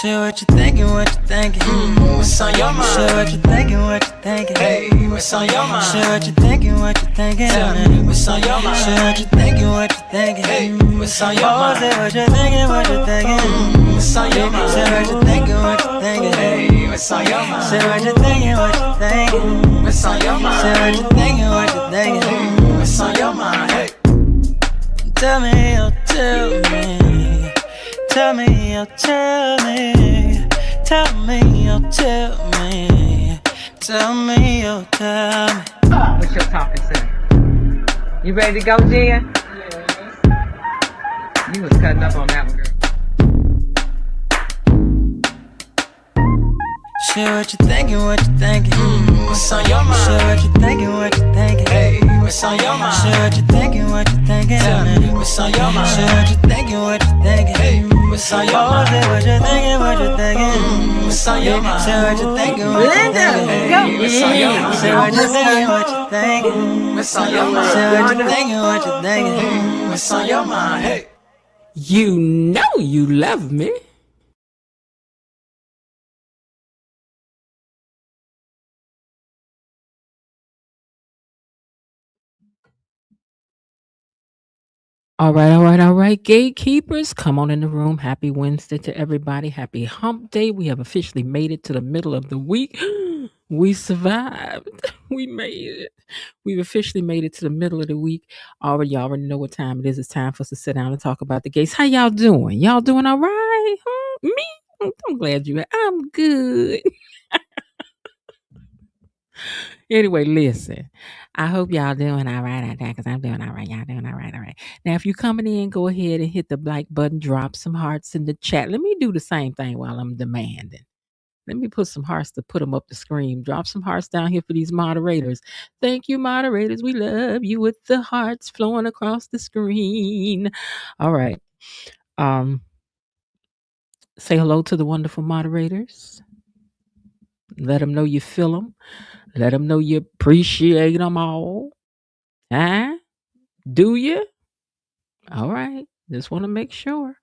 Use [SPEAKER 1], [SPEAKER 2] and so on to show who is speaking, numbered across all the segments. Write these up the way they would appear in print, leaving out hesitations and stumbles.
[SPEAKER 1] Shit, what you thinking, what you thinking?
[SPEAKER 2] What's on your mind?
[SPEAKER 1] Shit, what you thinking, what you thinking?
[SPEAKER 2] Hey, what's on your mind?
[SPEAKER 1] Shit, what you thinking, what you thinking?
[SPEAKER 2] Tell me, what's on your mind?
[SPEAKER 1] Shit, what you thinking, what you thinking?
[SPEAKER 2] Hey, what's on your
[SPEAKER 1] Oh,
[SPEAKER 2] mind?
[SPEAKER 1] say what you thinking, what you thinking?
[SPEAKER 2] What's on your mind?
[SPEAKER 1] Say what you thinking, what you thinking?
[SPEAKER 2] Hey, what's on your mind?
[SPEAKER 1] Say what you thinking, what you thinking?
[SPEAKER 2] What's on your mind?
[SPEAKER 1] Say what you thinking, what you thinking?
[SPEAKER 2] What's on your mind? Hey,
[SPEAKER 1] Tell me, oh, tell me. Tell me, oh, tell me. Tell me, oh, tell me. Tell me, oh, tell me.
[SPEAKER 3] What's your topic, sir? You ready to go, Jen? You was cutting up on that one, girl.
[SPEAKER 1] Shit, what you thinking, what you thinking?
[SPEAKER 2] what's on your
[SPEAKER 1] Shit,
[SPEAKER 2] mind?
[SPEAKER 1] what you thinking, what you thinking?
[SPEAKER 2] Hey, what's on your
[SPEAKER 1] Shit,
[SPEAKER 2] mind?
[SPEAKER 1] what you thinking, what you thinking?
[SPEAKER 2] Tell me, what's on your
[SPEAKER 1] Shit,
[SPEAKER 2] mind?
[SPEAKER 1] what you thinking, what you thinking?
[SPEAKER 2] Hey, what's on your
[SPEAKER 1] Oh, say
[SPEAKER 2] mind?
[SPEAKER 1] what you thinking, what you thinking?
[SPEAKER 2] What's on your
[SPEAKER 1] Say
[SPEAKER 2] mind?
[SPEAKER 1] what you thinking, what you
[SPEAKER 3] Linda,
[SPEAKER 1] thinking?
[SPEAKER 3] go.
[SPEAKER 2] What's on your
[SPEAKER 1] Say
[SPEAKER 2] mind?
[SPEAKER 1] what you thinking, what you thinking?
[SPEAKER 2] What's on your
[SPEAKER 1] Say
[SPEAKER 2] mind?
[SPEAKER 1] what you thinking, what you thinking?
[SPEAKER 2] What's on your mind? Hey.
[SPEAKER 4] You know you love me. All right. Gatekeepers, come on in the room. Happy Wednesday to everybody. Happy hump day. We have officially made it to the middle of the week. We survived. We made it. We've officially made it to the middle of the week. Y'all already know what time it is. It's time for us to sit down and talk about the gates. How y'all doing? Y'all doing all right? Me? I'm glad I'm good. Anyway, listen. I hope y'all doing all right out there because I'm doing all right. Y'all doing all right. All right. Now, if you're coming in, go ahead and hit the like button, drop some hearts in the chat. Let me do the same thing while I'm demanding. Let me put some hearts to put them up the screen. Drop some hearts down here for these moderators. Thank you, moderators. We love you with the hearts flowing across the screen. All right. Say hello to the wonderful moderators. Let them know you feel them. Let them know you appreciate them all. Huh? Do you? All right. Just want to make sure.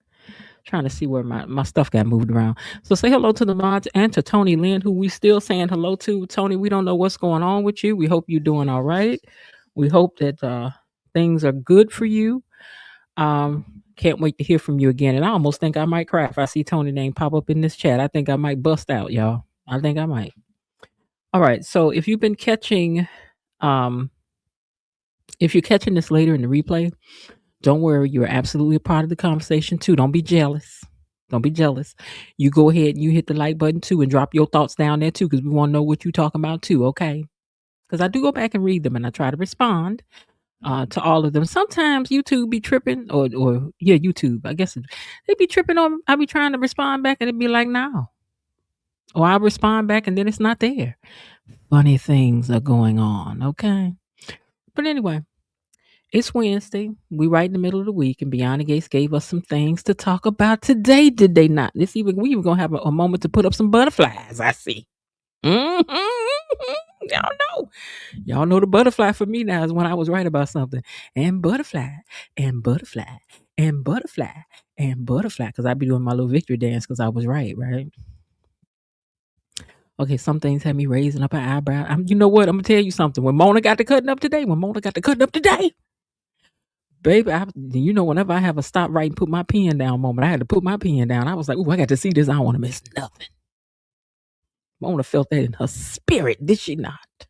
[SPEAKER 4] Trying to see where my stuff got moved around. So say hello to the mods and to Tony Lynn, who we still saying hello to. Tony, we don't know what's going on with you. We hope you're doing all right. We hope that things are good for you. Can't wait to hear from you again. And I almost think I might cry if I see Tony name pop up in this chat. I think I might bust out, y'all. I think I might. All right. So if you've been catching if you're catching this later in the replay, don't worry, you're absolutely a part of the conversation too. Don't be jealous. Don't be jealous. You go ahead and you hit the like button too and drop your thoughts down there too, because we want to know what you're talking about too, okay? Because I do go back and read them and I try to respond to all of them. Sometimes YouTube be tripping, or yeah, YouTube. I guess they be tripping on. I be trying to respond back and it be like, no. Or I respond back and then it's not there. Funny things are going on, okay? But anyway, it's Wednesday. We right in the middle of the week, and Beyond the Gates gave us some things to talk about today. Did they not? We even gonna have a moment to put up some butterflies. I see. Y'all know the butterfly for me now is when I was right about something. And butterfly, and butterfly, and butterfly, and butterfly. Because I be doing my little victory dance because I was right. Okay, some things had me raising up an eyebrow. You know what? I'm gonna tell you something. When Mona got to cutting up today, baby, whenever I have a stop writing, put my pen down moment, I had to put my pen down. I was like, "Ooh, I got to see this. I don't want to miss nothing." Mona felt that in her spirit, did she not?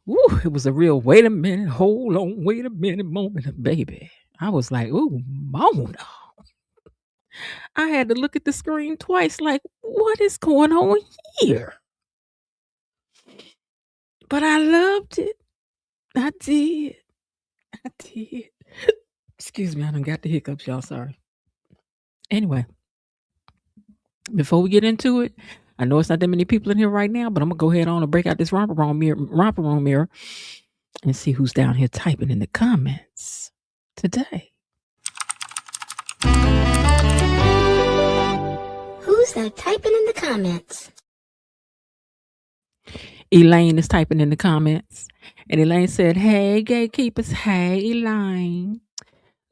[SPEAKER 4] Ooh, it was a real wait a minute, hold on, wait a minute moment, baby. I was like, "Ooh, Mona." I had to look at the screen twice, like, what is going on here? But I loved it. I did. Excuse me, I done got the hiccups, y'all. Sorry. Anyway, before we get into it, I know it's not that many people in here right now, but I'm gonna go ahead on and break out this romper room mirror and see who's down here typing in the comments today.
[SPEAKER 5] Who's that typing in the comments?
[SPEAKER 4] Elaine is typing in the comments, and Elaine said, "Hey, gatekeepers. Hey, Elaine.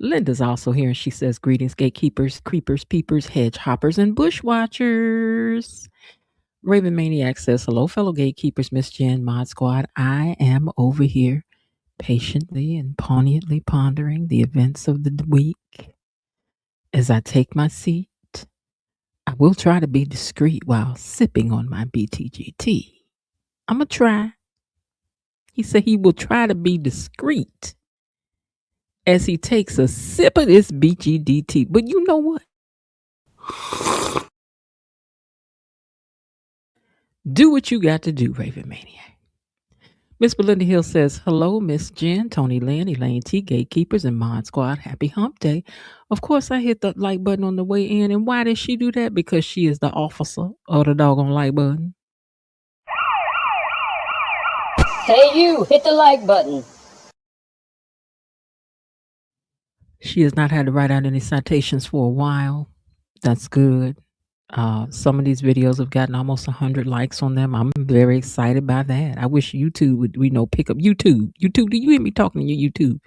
[SPEAKER 4] Linda's also here, and she says, "Greetings, gatekeepers, creepers, peepers, hedge hoppers, and bush watchers." Raven Maniac says, "Hello, fellow gatekeepers, Miss Jen, Mod Squad. I am over here patiently and poignantly pondering the events of the week. As I take my seat, I will try to be discreet while sipping on my BTG tea. I'm going to try." He said he will try to be discreet as he takes a sip of this BGD tea. But you know what? Do what you got to do, Raven Maniac. Miss Belinda Hill says, "Hello, Miss Jen, Tony Lynn, Elaine T, Gatekeepers, and Mod Squad. Happy hump day." Of course, I hit the like button on the way in. And why did she do that? Because she is the officer of the doggone like button.
[SPEAKER 6] Hey, you, hit the like button.
[SPEAKER 4] She has not had to write out any citations for a while. That's good. Some of these videos have gotten almost 100 likes on them. I'm very excited by that. I wish YouTube would, pick up YouTube. YouTube, do you hear me talking to you, YouTube?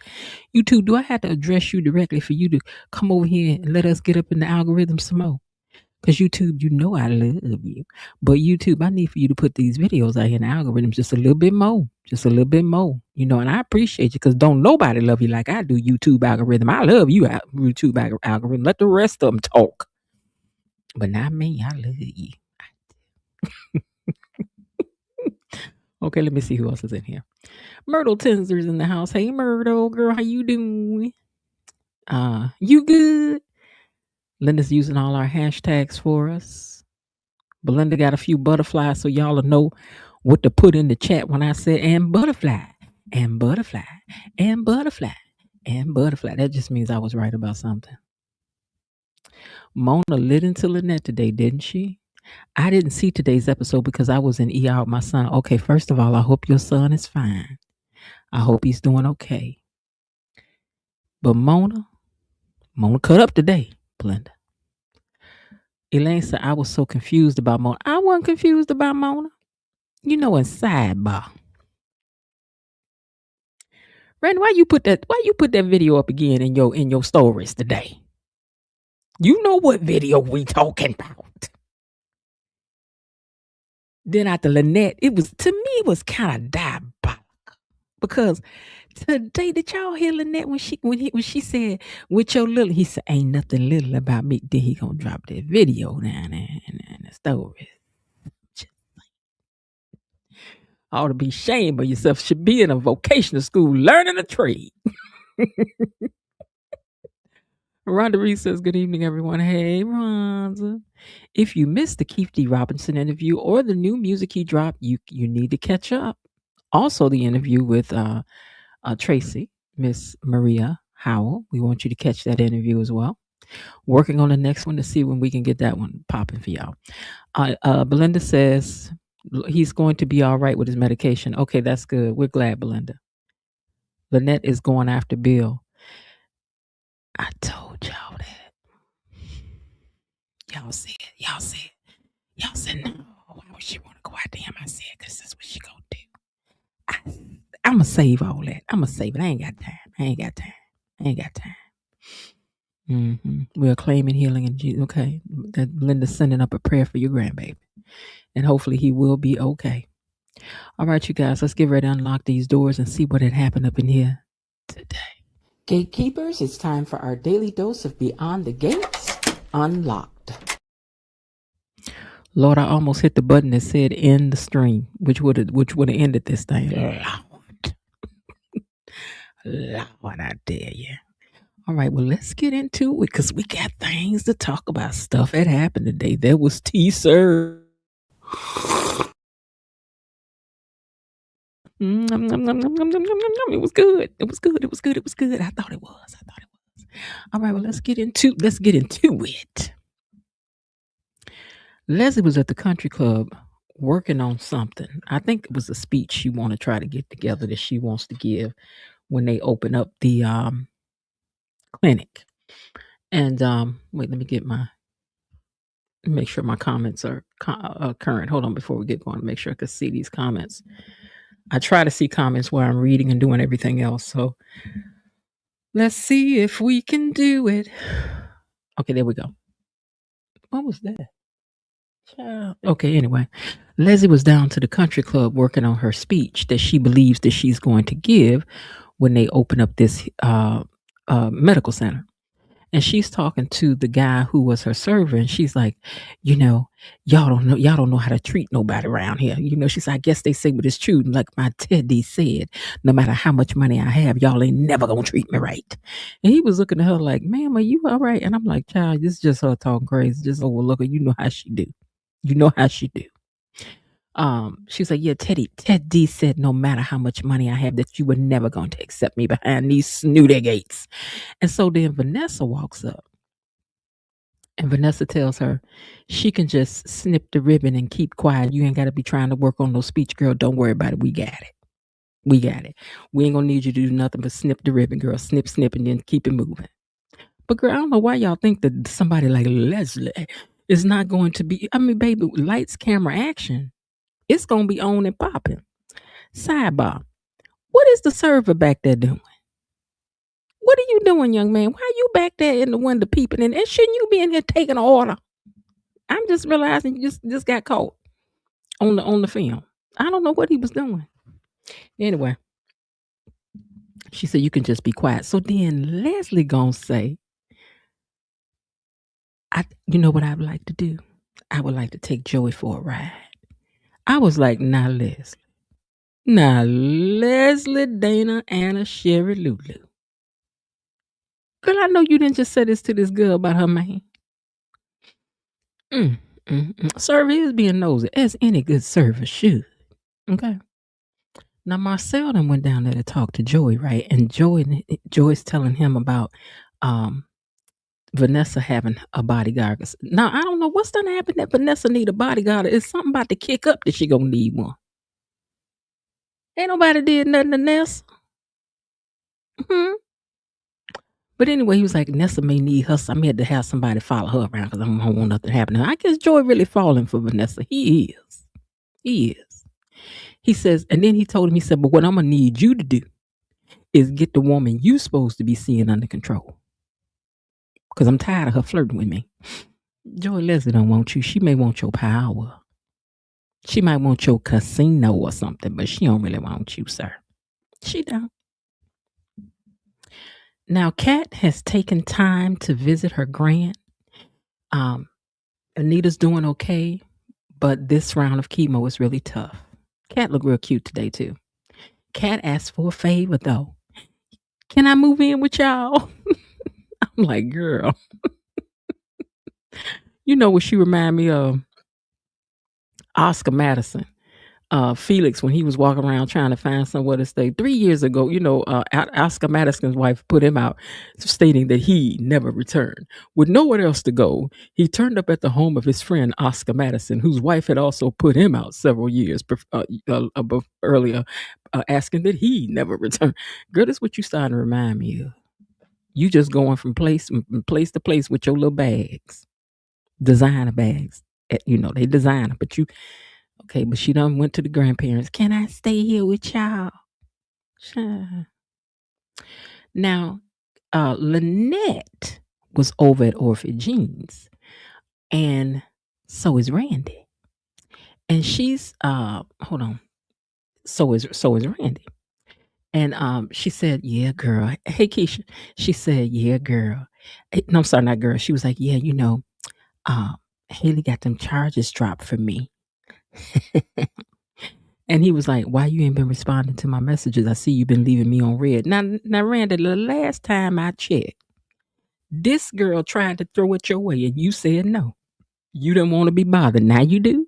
[SPEAKER 4] YouTube, do I have to address you directly for you to come over here and let us get up in the algorithm some more? Because YouTube, you know I love you. But YouTube, I need for you to put these videos out here in the algorithm just a little bit more. Just a little bit more. And I appreciate you because don't nobody love you like I do, YouTube algorithm. I love you, YouTube algorithm. Let the rest of them talk. But not me. I love you. Okay, let me see who else is in here. Myrtle Tinsley's in the house. Hey, Myrtle, girl, how you doing? You good? Linda's using all our hashtags for us. Belinda got a few butterflies, so y'all will know what to put in the chat when I said and butterfly, and butterfly, and butterfly, and butterfly. That just means I was right about something. Mona lit into Lynette today, didn't she? I didn't see today's episode because I was in ER with my son. Okay, first of all, I hope your son is fine. I hope he's doing okay. But Mona cut up today, Belinda. Elaine said, "I was so confused about Mona." I wasn't confused about Mona. In sidebar. Randy, why you put that video up again in your stories today? You know what video we talking about. Then after Lynette, it was kind of diabolical. Because today, did y'all hear Lynette when she said, "With your little," he said, "Ain't nothing little about me." Then he gonna drop that video down there in the story. Ought to be ashamed of yourself. Should be in a vocational school learning a trade. Rhonda Reed says, "Good evening, everyone." Hey, Rhonda. If you missed the Keith D. Robinson interview or the new music he dropped, you need to catch up. Also, the interview with Tracy, Miss Maria Howell. We want you to catch that interview as well. Working on the next one to see when we can get that one popping for y'all. Belinda says he's going to be all right with his medication. Okay, that's good. We're glad, Belinda. Lynette is going after Bill. I told y'all that. Y'all said no. Why would she want to go after him? I said, because that's what she gonna do. I'm gonna save all that. I'm gonna save it. I ain't got time. We are claiming healing in Jesus. Okay, that Linda's sending up a prayer for your grandbaby, and hopefully he will be okay. All right, you guys, let's get ready to unlock these doors and see what had happened up in here today. Gatekeepers, it's time for our daily dose of Beyond the Gates Unlocked. Lord, I almost hit the button that said end the stream, which would have ended this thing. Lord, I dare you. All right, well, let's get into it because we got things to talk about. Stuff that happened today. There was tea served. It was good. I thought it was. All right, well, let's get into it. Leslie was at the country club working on something. I think it was a speech she wanted to try to get together that she wants to give when they open up the clinic. And wait, let me make sure my comments are current. Hold on, before we get going, make sure I can see these comments. I try to see comments while I'm reading and doing everything else. So Let's see if we can do it. Okay, there we go. What was that? Child. Okay, anyway. Leslie was down to the country club working on her speech that she believes that she's going to give when they open up this medical center. And she's talking to the guy who was her server, and she's like, you know, y'all don't know how to treat nobody around here. She's like, I guess they say what is true. Like my Teddy said, no matter how much money I have, y'all ain't never gonna treat me right. And he was looking at her like, ma'am, are you all right? And I'm like, child, this is just her talking crazy. Just overlook her. You know how she do. You know how she do. She's like, yeah, Teddy said no matter how much money I have, that you were never going to accept me behind these snooty gates. And so then Vanessa walks up, and Vanessa tells her she can just snip the ribbon and keep quiet. You ain't got to be trying to work on no speech, girl. Don't worry about it. We got it. We got it. We ain't gonna need you to do nothing but snip the ribbon, girl. Snip, snip, and then keep it moving. But girl, I don't know why y'all think that somebody like Leslie is not going to be. I mean, baby, lights, camera, action. It's gonna be on and popping. Sidebar. What is the server back there doing? What are you doing, young man? Why are you back there in the window peeping in? And shouldn't you be in here taking an order? I'm just realizing you just got caught on the film. I don't know what he was doing. Anyway, she said you can just be quiet. So then Leslie gonna say, you know what I would like to do? I would like to take Joey for a ride. I was like, nah, Leslie. Nah, Leslie, Dana, Anna, Sherry, Lulu. Girl, I know you didn't just say this to this girl about her man. Server is being nosy, as any good server should. Okay. Now Marcel then went down there to talk to Joey, right? And Joey's telling him about Vanessa having a bodyguard. Now I don't know what's gonna happen that Vanessa need a bodyguard. Is something about to kick up that she gonna need one? Ain't nobody did nothing to Nessa. But anyway, he was like, Nessa may need her. I may have to have somebody follow her around because I don't want nothing to happen. I guess Joey really falling for Vanessa. He is. He is. He says, and then he told him, he said, but what I'm going to need you to do is get the woman you supposed to be seeing under control. Because I'm tired of her flirting with me. Joey Leslie don't want you. She may want your power. She might want your casino or something, but she don't really want you, sir. She don't. Now, Kat has taken time to visit her grand. Anita's doing okay, but this round of chemo is really tough. Kat looked real cute today, too. Kat asked for a favor, though. Can I move in with y'all? I'm like, girl. You know what she remind me of? Oscar Madison. Felix, when he was walking around trying to find somewhere to stay 3 years ago, Oscar Madison's wife put him out, stating that he never returned. With nowhere else to go, he turned up at the home of his friend Oscar Madison, whose wife had also put him out several years earlier, asking that he never returned. Girl, that's what you starting to remind me of. You just going from place to place with your little bags, designer bags. They designer, but you. Okay, but she done went to the grandparents. Can I stay here with y'all? Sure. Now, Lynette was over at Orphan Jeans, and so is Randy. And she's hold on. So is Randy. And she said, yeah, girl. Hey, Keisha. She said, yeah, girl. No, I'm sorry, not girl. She was like, yeah, Haley got them charges dropped for me. And he was like, why you ain't been responding to my messages? I see you've been leaving me on red. Now, Randy, the last time I checked, this girl tried to throw it your way and you said no. You didn't want to be bothered. Now you do?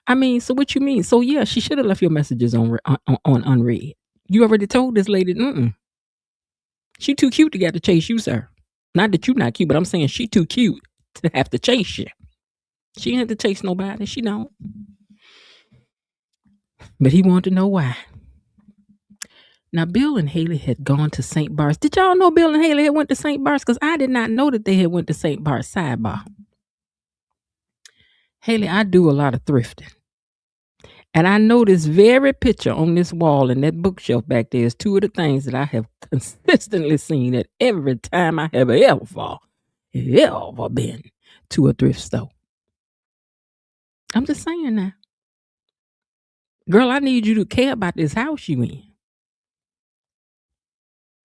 [SPEAKER 4] I mean, so what you mean? So yeah, she should have left your messages on unread. You already told this lady, she too cute to get to chase you, sir. Not that you not cute, but I'm saying she too cute to have to chase you. She ain't have to chase nobody. She don't. But he wanted to know why. Now, Bill and Haley had gone to St. Bart's. Did y'all know Bill and Haley had went to St. Bart's? Because I did not know that they had went to St. Bart's. Sidebar. Haley, I do a lot of thrifting. And I know this very picture on this wall and that bookshelf back there is two of the things that I have consistently seen at every time I have ever been to a thrift store. I'm just saying now. Girl, I need you to care about this house you in.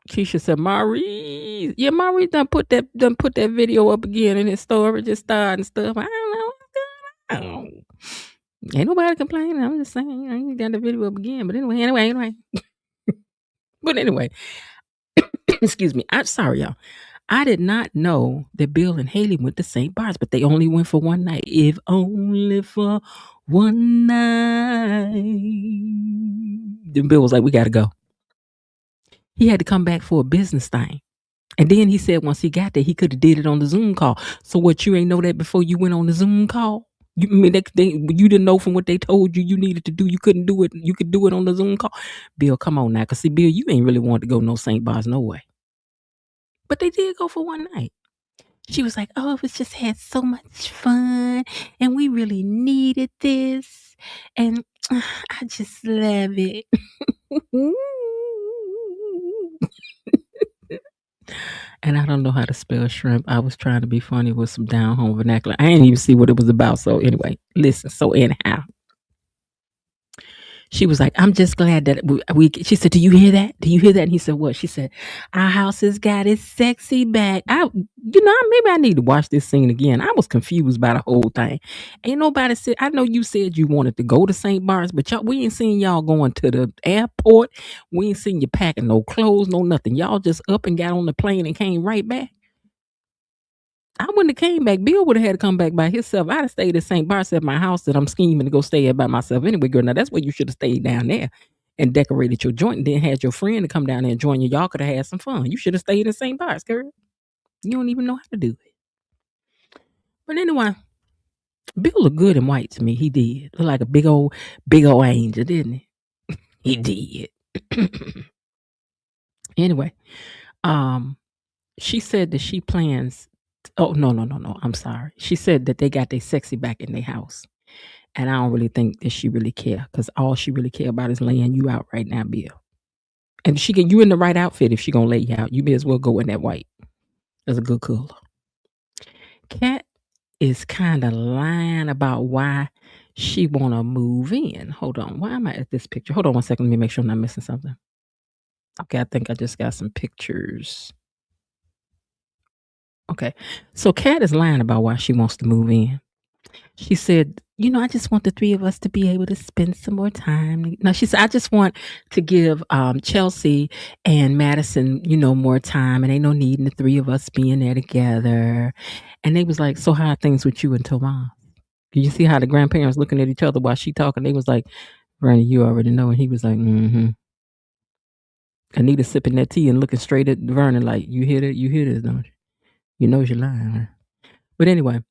[SPEAKER 4] Keisha said, Maurice. Yeah, Maurice done put that video up again in his story, just starting stuff. I don't know what's going on. Ain't nobody complaining. I'm just saying, you got the video up again. But anyway. But anyway, excuse me. I'm sorry, y'all. I did not know that Bill and Haley went to St. Bart's, but they only went for one night. If only for one night. Then Bill was like, we got to go. He had to come back for a business thing. And then he said once he got there, he could have did it on the Zoom call. So what, you ain't know that before you went on the Zoom call? You you didn't know from what they told you needed to do. You couldn't do it. You could do it on the Zoom call. Bill, come on now. Because see, Bill, you ain't really want to go no St. Bart's, no way. But they did go for one night. She was like, oh, it just had so much fun. And we really needed this. And I just love it. And I don't know how to spell shrimp. I was trying to be funny with some down home vernacular. I didn't even see what it was about. So anyway, listen. So anyhow, she was like, I'm just glad that she said, do you hear that? Do you hear that? And he said, what? She said, our house has got its sexy back. Maybe I need to watch this scene again. I was confused by the whole thing. Ain't nobody said, I know you said you wanted to go to St. Bart's, but we ain't seen y'all going to the airport. We ain't seen you packing no clothes, no nothing. Y'all just up and got on the plane and came right back. I wouldn't have came back. Bill would have had to come back by himself. I'd have stayed at St. Bart's at my house that I'm scheming to go stay at by myself anyway, girl. Now, that's where you should have stayed down there and decorated your joint and then had your friend to come down there and join you. Y'all could have had some fun. You should have stayed in St. Bart's, girl. You don't even know how to do it. But anyway, Bill looked good in white to me. He did. Looked like a big old angel, didn't he? He did. Anyway, she said that she plans. Oh, no. I'm sorry. She said that they got their sexy back in their house. And I don't really think that she really care because all she really care about is laying you out right now, Bill. And she get you in the right outfit if she gonna lay you out. You may as well go in that white. That's a good color. Kat is kind of lying about why she wanna move in. Hold on. Why am I at this picture? Hold on 1 second. Let me make sure I'm not missing something. Okay, I think I just got some pictures. Okay, so Kat is lying about why she wants to move in. She said, I just want the three of us to be able to spend some more time. No, she said, I just want to give Chelsea and Madison, more time. And ain't no need in the three of us being there together. And they was like, so how are things with you and Tomas? Did you see how the grandparents looking at each other while she talking? They was like, Vernon, you already know. And he was like, mm-hmm. Anita sipping that tea and looking straight at Vernon like, you hear that? You hear this, don't you? You know you're lying, huh? But anyway,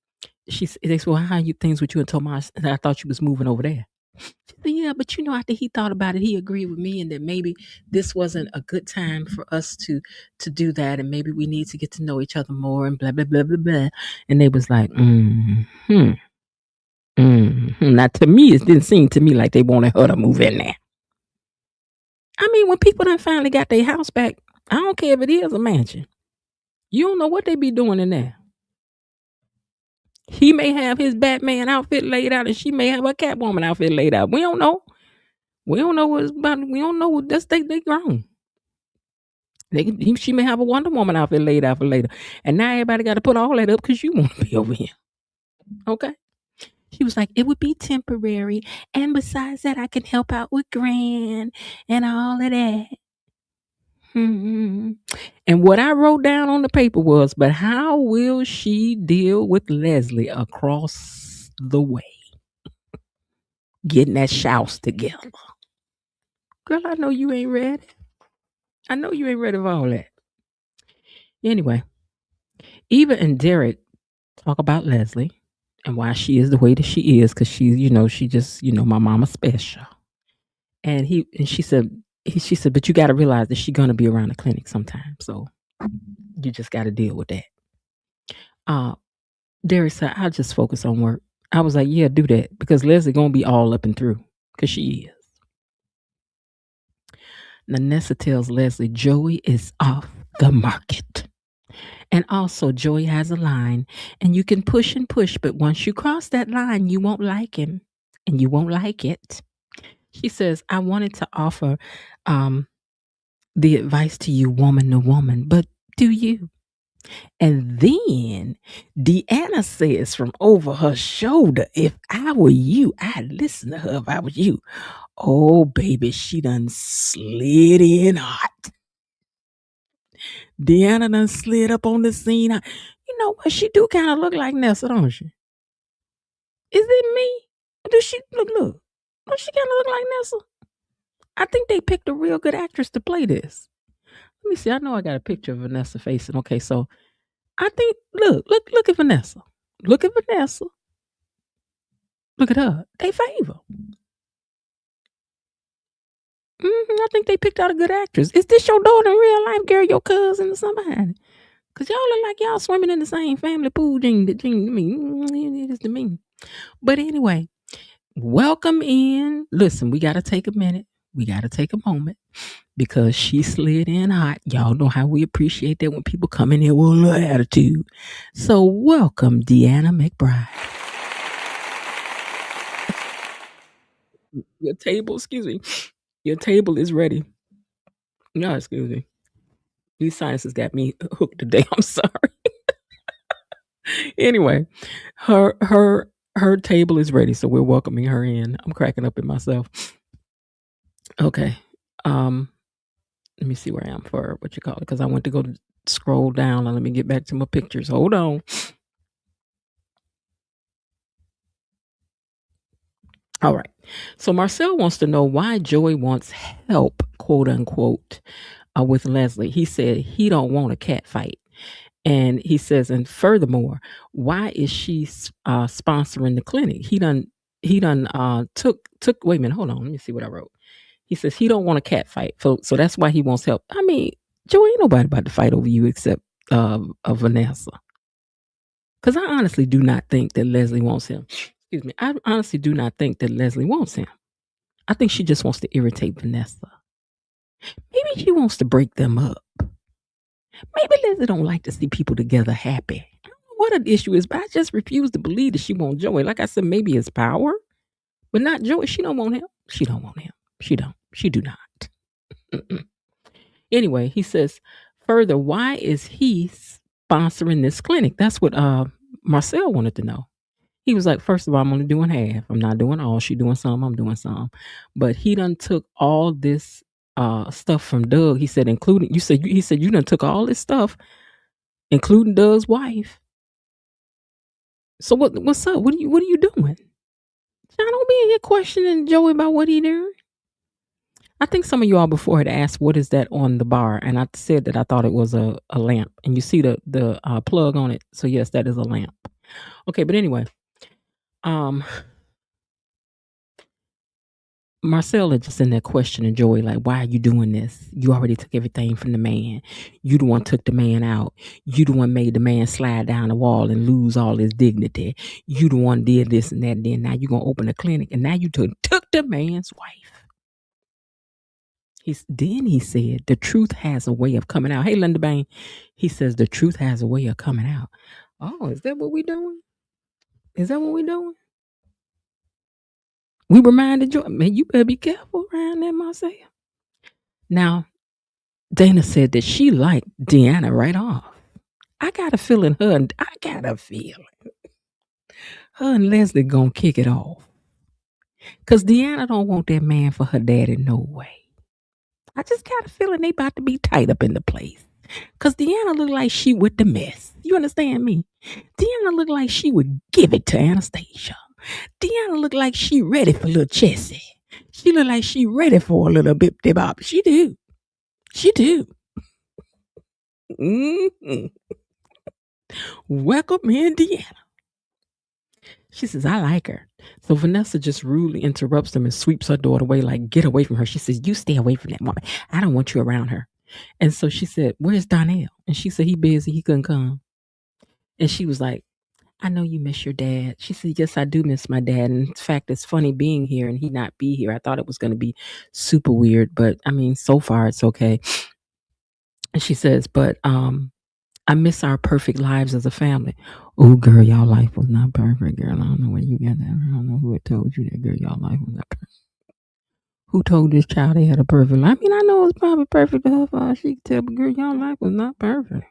[SPEAKER 4] they said, well, how are you things with you and Tomas? And I thought you was moving over there. She said, yeah, but after he thought about it, he agreed with me and that maybe this wasn't a good time for us to do that. And maybe we need to get to know each other more and blah, blah, blah, blah, blah. And they was like, Now, to me, it didn't seem to me like they wanted her to move in there. I mean, when people done finally got their house back, I don't care if it is a mansion. You don't know what they be doing in there. He may have his Batman outfit laid out and she may have a Catwoman outfit laid out. We don't know. We don't know what's about. We don't know what they grown. She may have a Wonder Woman outfit laid out for later. And now everybody got to put all that up because you want to be over here. Okay. She was like, it would be temporary. And besides that, I can help out with Gran and all of that. And what I wrote down on the paper was, but how will she deal with Leslie across the way? Getting that house together. Girl, I know you ain't ready. I know you ain't ready for all that. Anyway, Eva and Derek talk about Leslie and why she is the way that she is, because she's, she just, my mama special. And she said, but you got to realize that she's going to be around the clinic sometime. So you just got to deal with that. Derek said, I'll just focus on work. I was like, yeah, do that. Because Leslie going to be all up and through. because she is. Nanessa tells Leslie Joey is off the market. And also, Joey has a line, and you can push and push, but once you cross that line, you won't like him, and you won't like it. She says, I wanted to offer the advice to you, woman to woman, but do you? And then Deanna says from over her shoulder, if I were you, I'd listen to her if I was you. Oh, baby, she done slid in hot. Deanna done slid up on the scene. You know what? She do kind of look like Nessa, don't she? Is it me? Does she look? Does she kind of look like Nessa? I think they picked a real good actress to play this. Let me see. I know I got a picture of Vanessa facing. Okay, so I think look at Vanessa. Look at Vanessa. Look at her. They favor. I think they picked out a good actress. Is this your daughter in real life, girl? Your cousin or somebody? Cause y'all look like y'all swimming in the same family pool. It is to me. But anyway, welcome in. Listen, we gotta take a minute. We gotta take a moment because she slid in hot. Y'all know how we appreciate that when people come in here with a little attitude. So welcome, Deanna McBride. Your table, excuse me. Your table is ready. No, excuse me. These sciences got me hooked today. I'm sorry. Anyway, her table is ready, so we're welcoming her in. I'm cracking up at myself. Okay. Let me see where I am for what you call it, because I went to go scroll down and let me get back to my pictures. Hold on. All right. So Marcel wants to know why Joey wants help, quote unquote, with Leslie. He said he don't want a cat fight. And he says, and furthermore, why is she sponsoring the clinic? He done took wait a minute, hold on, let me see what I wrote. He says he don't want a cat fight, so that's why he wants help. I mean, Joey, ain't nobody about to fight over you except Vanessa. Because I honestly do not think that Leslie wants him. Excuse me. I honestly do not think that Leslie wants him. I think she just wants to irritate Vanessa. Maybe she wants to break them up. Maybe Leslie don't like to see people together happy. I don't know what an issue is, but I just refuse to believe that she wants Joey. Like I said, maybe it's power, but not Joey. She don't want him. She don't want him. She don't. She do not. Anyway, he says, further, why is he sponsoring this clinic? That's what Marcel wanted to know. He was like, first of all, I'm only doing half. I'm not doing all. She doing some. I'm doing some. But he done took all this stuff from Doug. He said, including he said you done took all this stuff, including Doug's wife. So what's up? What are you doing? I don't be in here questioning Joey about what he doing. I think some of you all before had asked, what is that on the bar? And I said that I thought it was a lamp. And you see the plug on it. So yes, that is a lamp. Okay, but anyway. Marcella just in there questioning Joey, like, why are you doing this? You already took everything from the man. You the one took the man out. You the one made the man slide down the wall and lose all his dignity. You the one did this and that. Then now you gonna open a clinic and now you took the man's wife. Then he said, the truth has a way of coming out. Hey, Linda Bain, he says, the truth has a way of coming out. Oh, is that what we doing? Is that what we doing? We reminded you, man, you better be careful around there, Marcel. Now, Dana said that she liked Deanna right off. I got a feeling her and Leslie gonna kick it off. Because Deanna don't want that man for her daddy no way. I just got a feeling they about to be tight up in the place. Because Deanna look like she with the mess. You understand me? Deanna look like she would give it to Anastasia. Deanna look like she ready for little Chessie. She look like she ready for a little bip-de-bop. She do. She do. Mm-hmm. Welcome in, Deanna. She says, I like her. So Vanessa just rudely interrupts them and sweeps her daughter away, like, get away from her. She says, you stay away from that woman. I don't want you around her. And so she said, where's Donnell? And she said, he busy. He couldn't come. And she was like, I know you miss your dad. She said, yes, I do miss my dad. And in fact, it's funny being here and he not be here. I thought it was going to be super weird, but I mean, so far it's okay. And she says, but I miss our perfect lives as a family. Oh, girl, y'all life was not perfect, girl. I don't know where you got that. I don't know who had told you that, girl. Y'all life was not perfect. Who told this child they had a perfect life? I mean, I know it was probably perfect to her, for she could tell, but girl, y'all life was not perfect.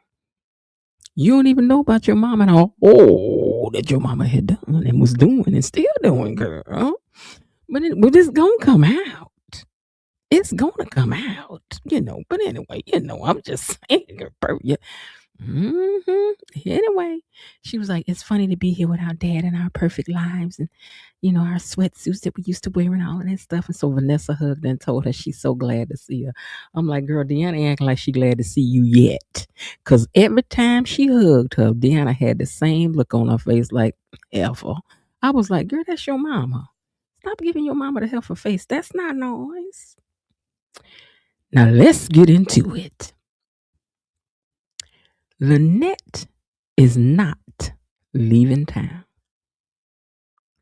[SPEAKER 4] You don't even know about your mom and all that your mama had done and was doing and still doing, girl. But it's gonna come out. It's gonna come out, But anyway, I'm just saying, girl, Anyway, she was like, it's funny to be here with our dad and our perfect lives and, our sweatsuits that we used to wear and all of that stuff. And so Vanessa hugged her and told her she's so glad to see her. I'm like, girl, Deanna ain't acting like she glad to see you yet. Because every time she hugged her, Deanna had the same look on her face like, ever. I was like, girl, that's your mama. Stop giving your mama the heifer face. That's not noise. Now let's get into it. Lynette is not leaving town.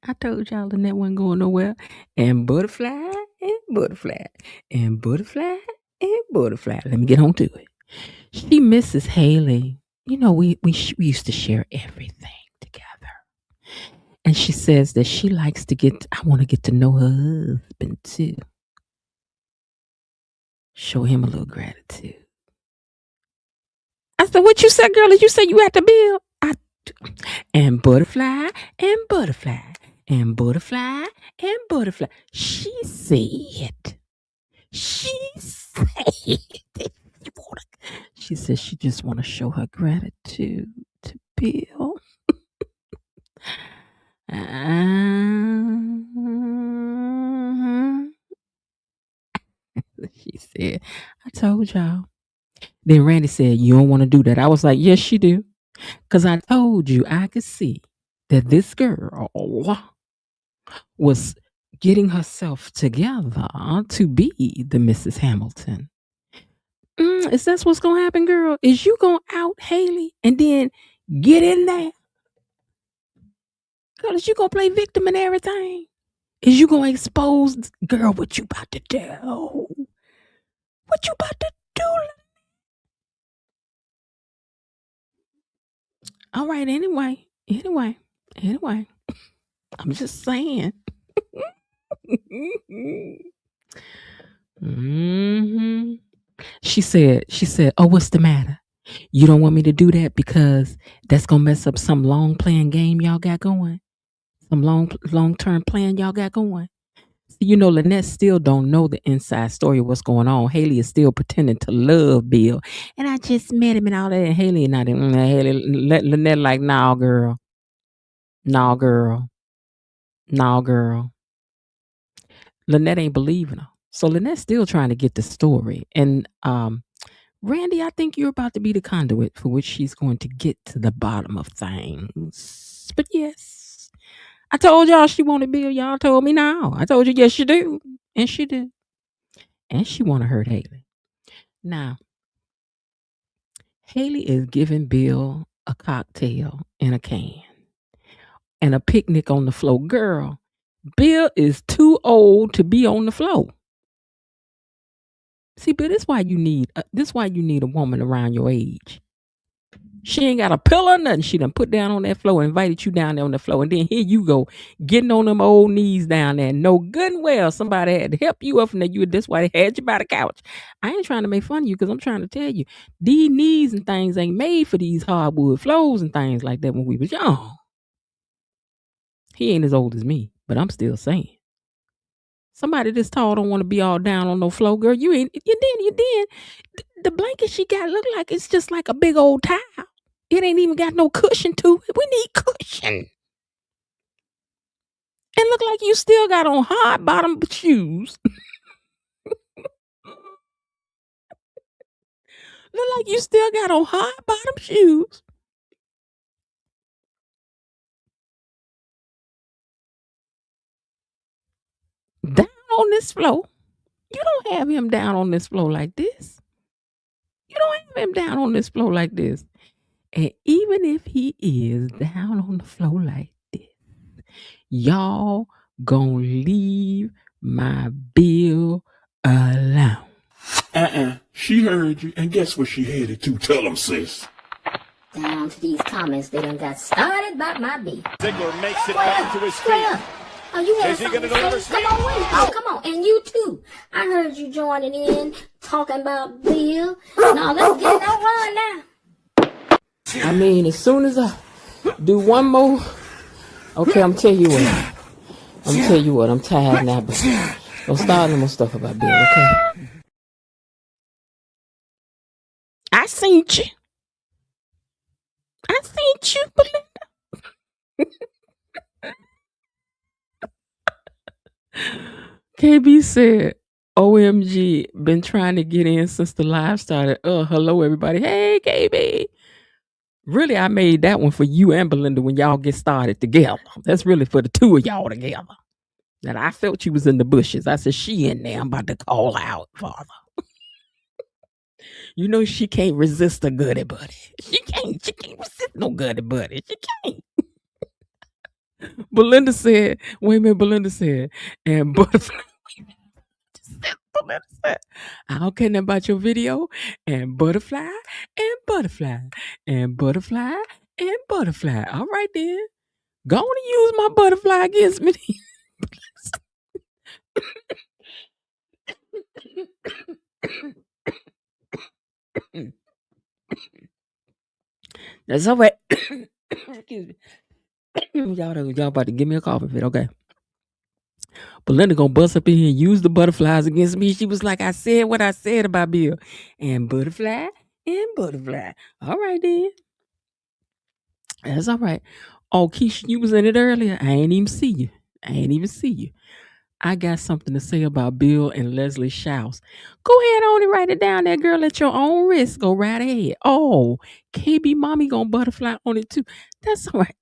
[SPEAKER 4] I told y'all Lynette wasn't going nowhere. And butterfly and butterfly and butterfly and butterfly. Let me get on to it. She misses Haley. We used to share everything together. And she says that she likes I want to get to know her husband too. Show him a little gratitude. I said, what you said, girl? Did you say you had to build? And butterfly and butterfly and butterfly and butterfly. She said. She said she just want to show her gratitude to Bill. She said, I told y'all. Then Randy said, you don't want to do that. I was like, yes, she do. Because I told you I could see that this girl was getting herself together to be the Mrs. Hamilton. Is that what's going to happen, girl? Is you going to out Haley and then get in there? Girl, is you going to play victim and everything? Is you going to expose, girl, what you about to do? What you about to do? All right, anyway. I'm just saying. She said, oh, what's the matter? You don't want me to do that because that's going to mess up some long playing game y'all got going? Some long-term plan y'all got going? Lynette still don't know the inside story of what's going on. Haley is still pretending to love Bill. And I just met him and all that. And Haley and Lynette like, nah, girl. Lynette ain't believing her. So Lynette's still trying to get the story. And Randy, I think you're about to be the conduit for which she's going to get to the bottom of things. But yes, I told y'all she wanted Bill. Y'all told me now. I told you, yes, you do. And she did. And she want to hurt Haley. Now, Haley is giving Bill a cocktail in a can and a picnic on the floor. Girl, Bill is too old to be on the floor. See, but this why you need a woman around your age. She ain't got a pillow or nothing. She done put down on that floor and invited you down there on the floor. And then here you go, getting on them old knees down there. Know good and well somebody had to help you up from there. That's why they had you by the couch. I ain't trying to make fun of you because I'm trying to tell you, these knees and things ain't made for these hardwood floors and things like that when we was young. He ain't as old as me, but I'm still saying. Somebody this tall don't want to be all down on no floor, girl. You did. The blanket she got look like it's just like a big old towel. It ain't even got no cushion to it. We need cushion. And look like you still got on hard bottom shoes. Look like you still got on hard bottom shoes. Down on this floor. You don't have him down on this floor like this. You don't have him down on this floor like this. And even if he is down on the floor like this, y'all gonna leave my Bill alone.
[SPEAKER 7] She heard you, and guess where she headed to? Tell him, sis.
[SPEAKER 5] Down to these comments, they done got started by my beat.
[SPEAKER 8] Ziggler makes it back to his
[SPEAKER 5] Square
[SPEAKER 8] feet.
[SPEAKER 5] up. Oh, you had
[SPEAKER 8] Is he
[SPEAKER 5] something
[SPEAKER 8] gonna
[SPEAKER 5] to say?
[SPEAKER 8] deliver
[SPEAKER 5] Come on, wait. Oh, come on. And you too. I heard you joining in, talking about Bill. Now, let's get it. Don't run now.
[SPEAKER 4] I mean, as soon as I do one more, okay, I'm tell you what. I'm tired now, but don't start no more stuff about Bill, okay? I seen you. Belinda. KB said, OMG, been trying to get in since the live started. Hello, everybody. Hey, KB. Really, I made that one for you and Belinda when y'all get started together. That's really for the two of y'all together. And I felt you was in the bushes. I said, she in there. I'm about to call out, Father. You know she can't resist a goody buddy. She can't resist no goody buddy. She can't. Belinda said, and Butterfly. Belinda said, I don't care nothing about your video, and butterfly, and butterfly, and butterfly, and butterfly. All right then. Go on and use my butterfly against me. That's all right. Excuse me. Y'all about to give me a coffee fit, okay? Belinda gonna bust up in here and use the butterflies against me. She was like, I said what I said about Bill. And butterfly, and butterfly. All right then. That's all right. Oh, Keisha, you was in it earlier. I ain't even see you. I got something to say about Bill and Leslie Shouse. Go ahead on and write it down there, girl, at your own risk. Go right ahead. Oh, KB mommy gonna butterfly on it too. That's all right.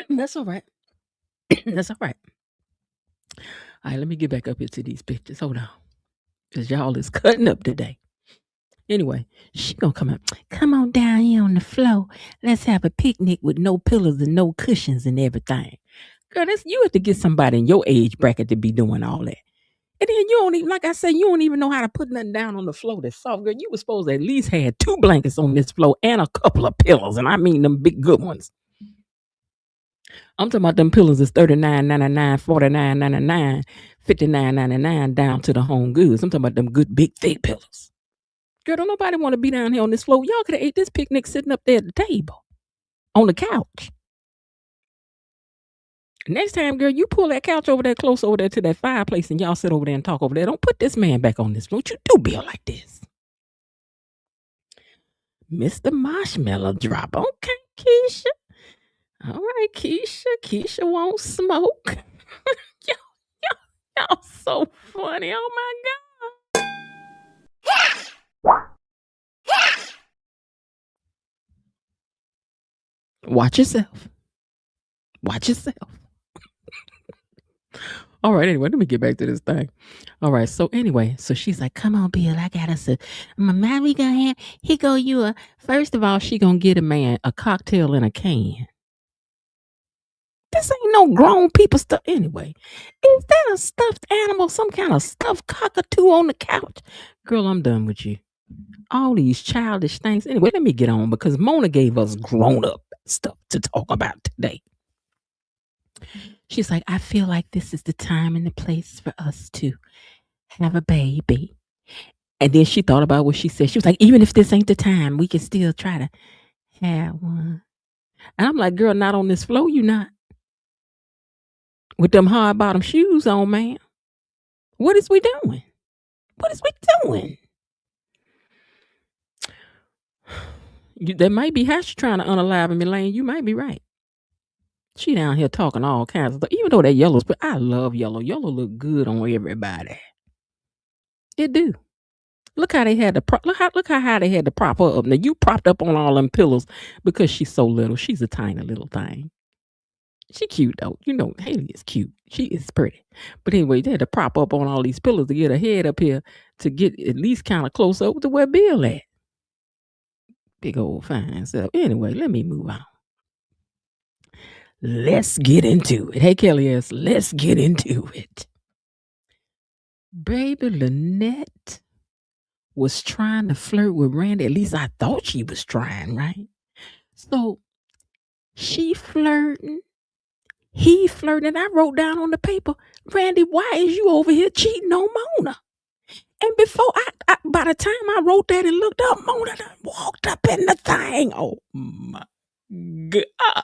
[SPEAKER 4] That's all right. That's all right. All right, let me get back up here to these pictures. Hold on. Because y'all is cutting up today. Anyway, she gonna come up. Come on down here on the floor. Let's have a picnic with no pillows and no cushions and everything. Girl, you have to get somebody in your age bracket to be doing all that. And then you don't even, like I said, you don't even know how to put nothing down on the floor that's soft. Girl, you was supposed to at least have 2 blankets on this floor and a couple of pillows. And I mean them big good ones. I'm talking about them pillows is $39.99, $49.99, $59.99 down to the Home Goods. I'm talking about them good big thick pillows. Girl, don't nobody want to be down here on this floor. Y'all could have ate this picnic sitting up there at the table on the couch. Next time, girl, you pull that couch over there close over there to that fireplace and y'all sit over there and talk over there. Don't put this man back on this floor. Don't you do Bill like this. Mr. Marshmallow Drop. Okay, Keisha. All right, Keisha. Keisha won't smoke. Y'all so funny. Oh my God. Watch yourself. All right, anyway, let me get back to this thing. All right, so anyway, so she's like, come on, Bill, I got us my man, we gonna have, here go you first of all, she gonna get a man a cocktail in a can. This ain't no grown people stuff anyway. Is that a stuffed animal, some kind of stuffed cockatoo on the couch? Girl, I'm done with you. All these childish things. Anyway, let me get on because Mona gave us grown-up stuff to talk about today. She's like, I feel like this is the time and the place for us to have a baby. And then she thought about what she said. She was like, even if this ain't the time, we can still try to have one. And I'm like, girl, not on this floor, you not. With them hard bottom shoes on, man. What is we doing? That might be how she's trying to unalive me, Lane. You might be right. She down here talking all kinds of stuff. Even though that yellow's, but I love yellow. Yellow look good on everybody. It do. Look how they had to look how high they had to prop her up. Now you propped up on all them pillows because she's so little. She's a tiny little thing. She cute though. You know, Haley is cute. She is pretty. But anyway, they had to prop up on all these pillows to get her head up here to get at least kind of close up to where Bill at. Big old fine self. Anyway, let me move on. Let's get into it. Hey, Kelly S., let's get into it. Baby Lynette was trying to flirt with Randy. At least I thought she was trying, right? So she flirting. He flirting. I wrote down on the paper, Randy, why is you over here cheating on Mona? And before by the time I wrote that and looked up, Mona done walked up in the thing. Oh my God.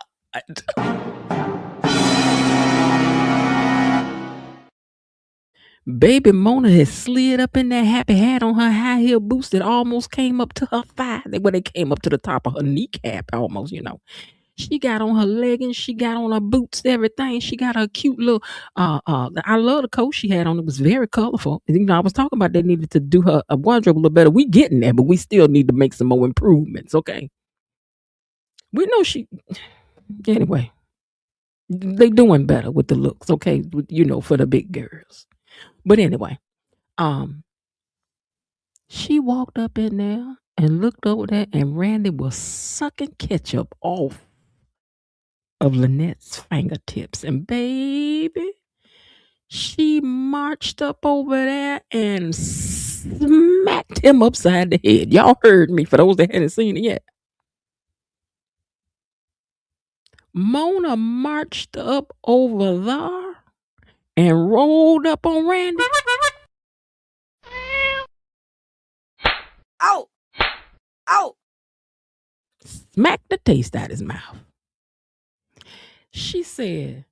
[SPEAKER 4] Baby Mona had slid up in that happy hat on her high heel boots that almost came up to her thigh. Well, they came up to the top of her kneecap almost, She got on her leggings, she got on her boots, everything. She got her cute little I love the coat she had on. It was very colorful. I was talking about they needed to do her a wardrobe a little better. We getting there, but we still need to make some more improvements, okay? We know anyway, they doing better with the looks, okay? For the big girls. But anyway, she walked up in there and looked over there, and Randy was sucking ketchup off of Lynette's fingertips. And baby, she marched up over there and smacked him upside the head. Y'all heard me, for those that hadn't seen it yet. Mona marched up over there and rolled up on Randy.
[SPEAKER 2] Ow! Ow!
[SPEAKER 4] Smacked the taste out his mouth. She said,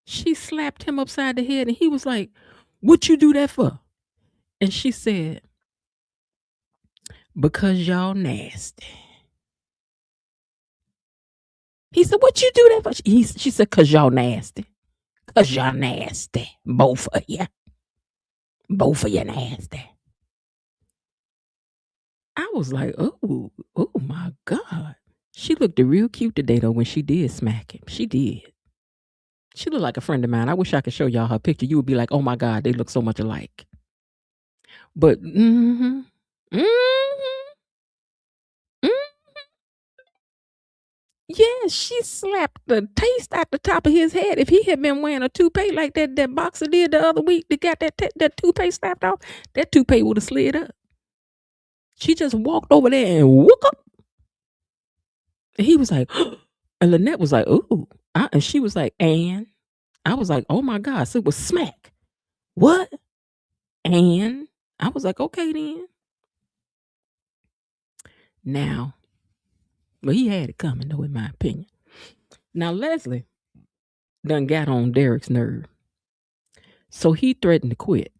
[SPEAKER 4] she slapped him upside the head and he was like, what you do that for? And she said, because y'all nasty. He said, what you do that for? She said, because y'all nasty. Because y'all nasty. Both of you. Both of you nasty. I was like, oh my God. She looked real cute today, though, when she did smack him. She did. She looked like a friend of mine. I wish I could show y'all her picture. You would be like, oh my God, they look so much alike. But, yeah, she slapped the taste out the top of his head. If he had been wearing a toupee like that boxer did the other week, that got that toupee slapped off, that toupee would have slid up. She just walked over there and whoop up. And he was like, and Lynette was like, ooh. And she was like, and I was like, oh my God. So it was smack. What? And I was like, okay then. Now, well, he had it coming though, in my opinion. Now, Leslie done got on Derek's nerve. So he threatened to quit.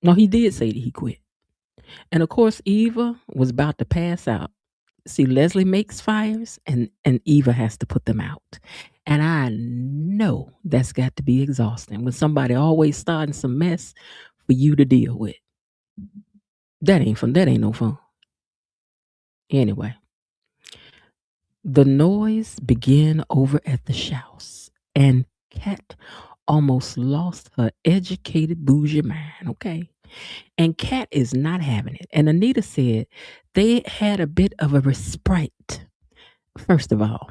[SPEAKER 4] No, he did say that he quit. And of course, Eva was about to pass out. See, Leslie makes fires and Eva has to put them out. And I know that's got to be exhausting when somebody always starting some mess for you to deal with. That ain't fun. That ain't no fun. Anyway, the noise began over at the house, and Kat almost lost her educated bougie mind, okay? And Kat is not having it. And Anita said they had a bit of a respite. First of all,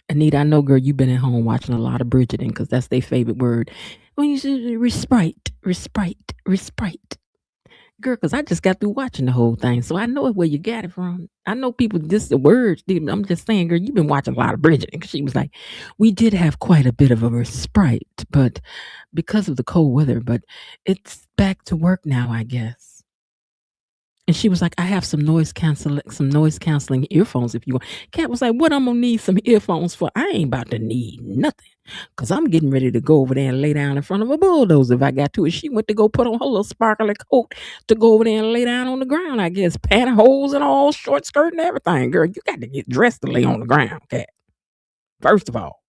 [SPEAKER 4] Anita, I know, girl, you've been at home watching a lot of Bridgerton because that's their favorite word. When you say respite. Girl, because I just got through watching the whole thing, so I know where you got it from. I know people, just the words. I'm just saying, girl, you've been watching a lot of Bridgerton. Because she was like, we did have quite a bit of a respite, but because of the cold weather, but it's back to work now, I guess. And she was like, I have some noise canceling earphones if you want. Kat was like, what I'm gonna need some earphones for? I ain't about to need nothing. Cause I'm getting ready to go over there and lay down in front of a bulldozer if I got to. And she went to go put on her little sparkly coat to go over there and lay down on the ground, I guess. Pantyhose and all, short skirt and everything. Girl, you got to get dressed to lay on the ground, Kat. First of all.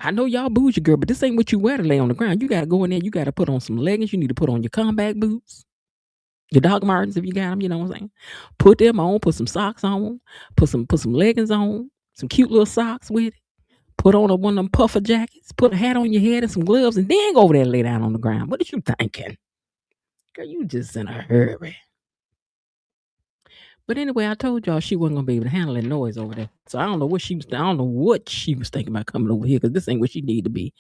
[SPEAKER 4] I know y'all bougie, girl, but this ain't what you wear to lay on the ground. You got to go in there. You got to put on some leggings. You need to put on your combat boots. Your Doc Martens, if you got them, you know what I'm saying? Put them on, put some socks on, put some leggings on, some cute little socks with it. Put on one of them puffer jackets, put a hat on your head and some gloves, and then go over there and lay down on the ground. What are you thinking? Girl, you just in a hurry. But anyway, I told y'all she wasn't gonna be able to handle that noise over there. So I don't know what she was thinking about coming over here, because this ain't where she need to be.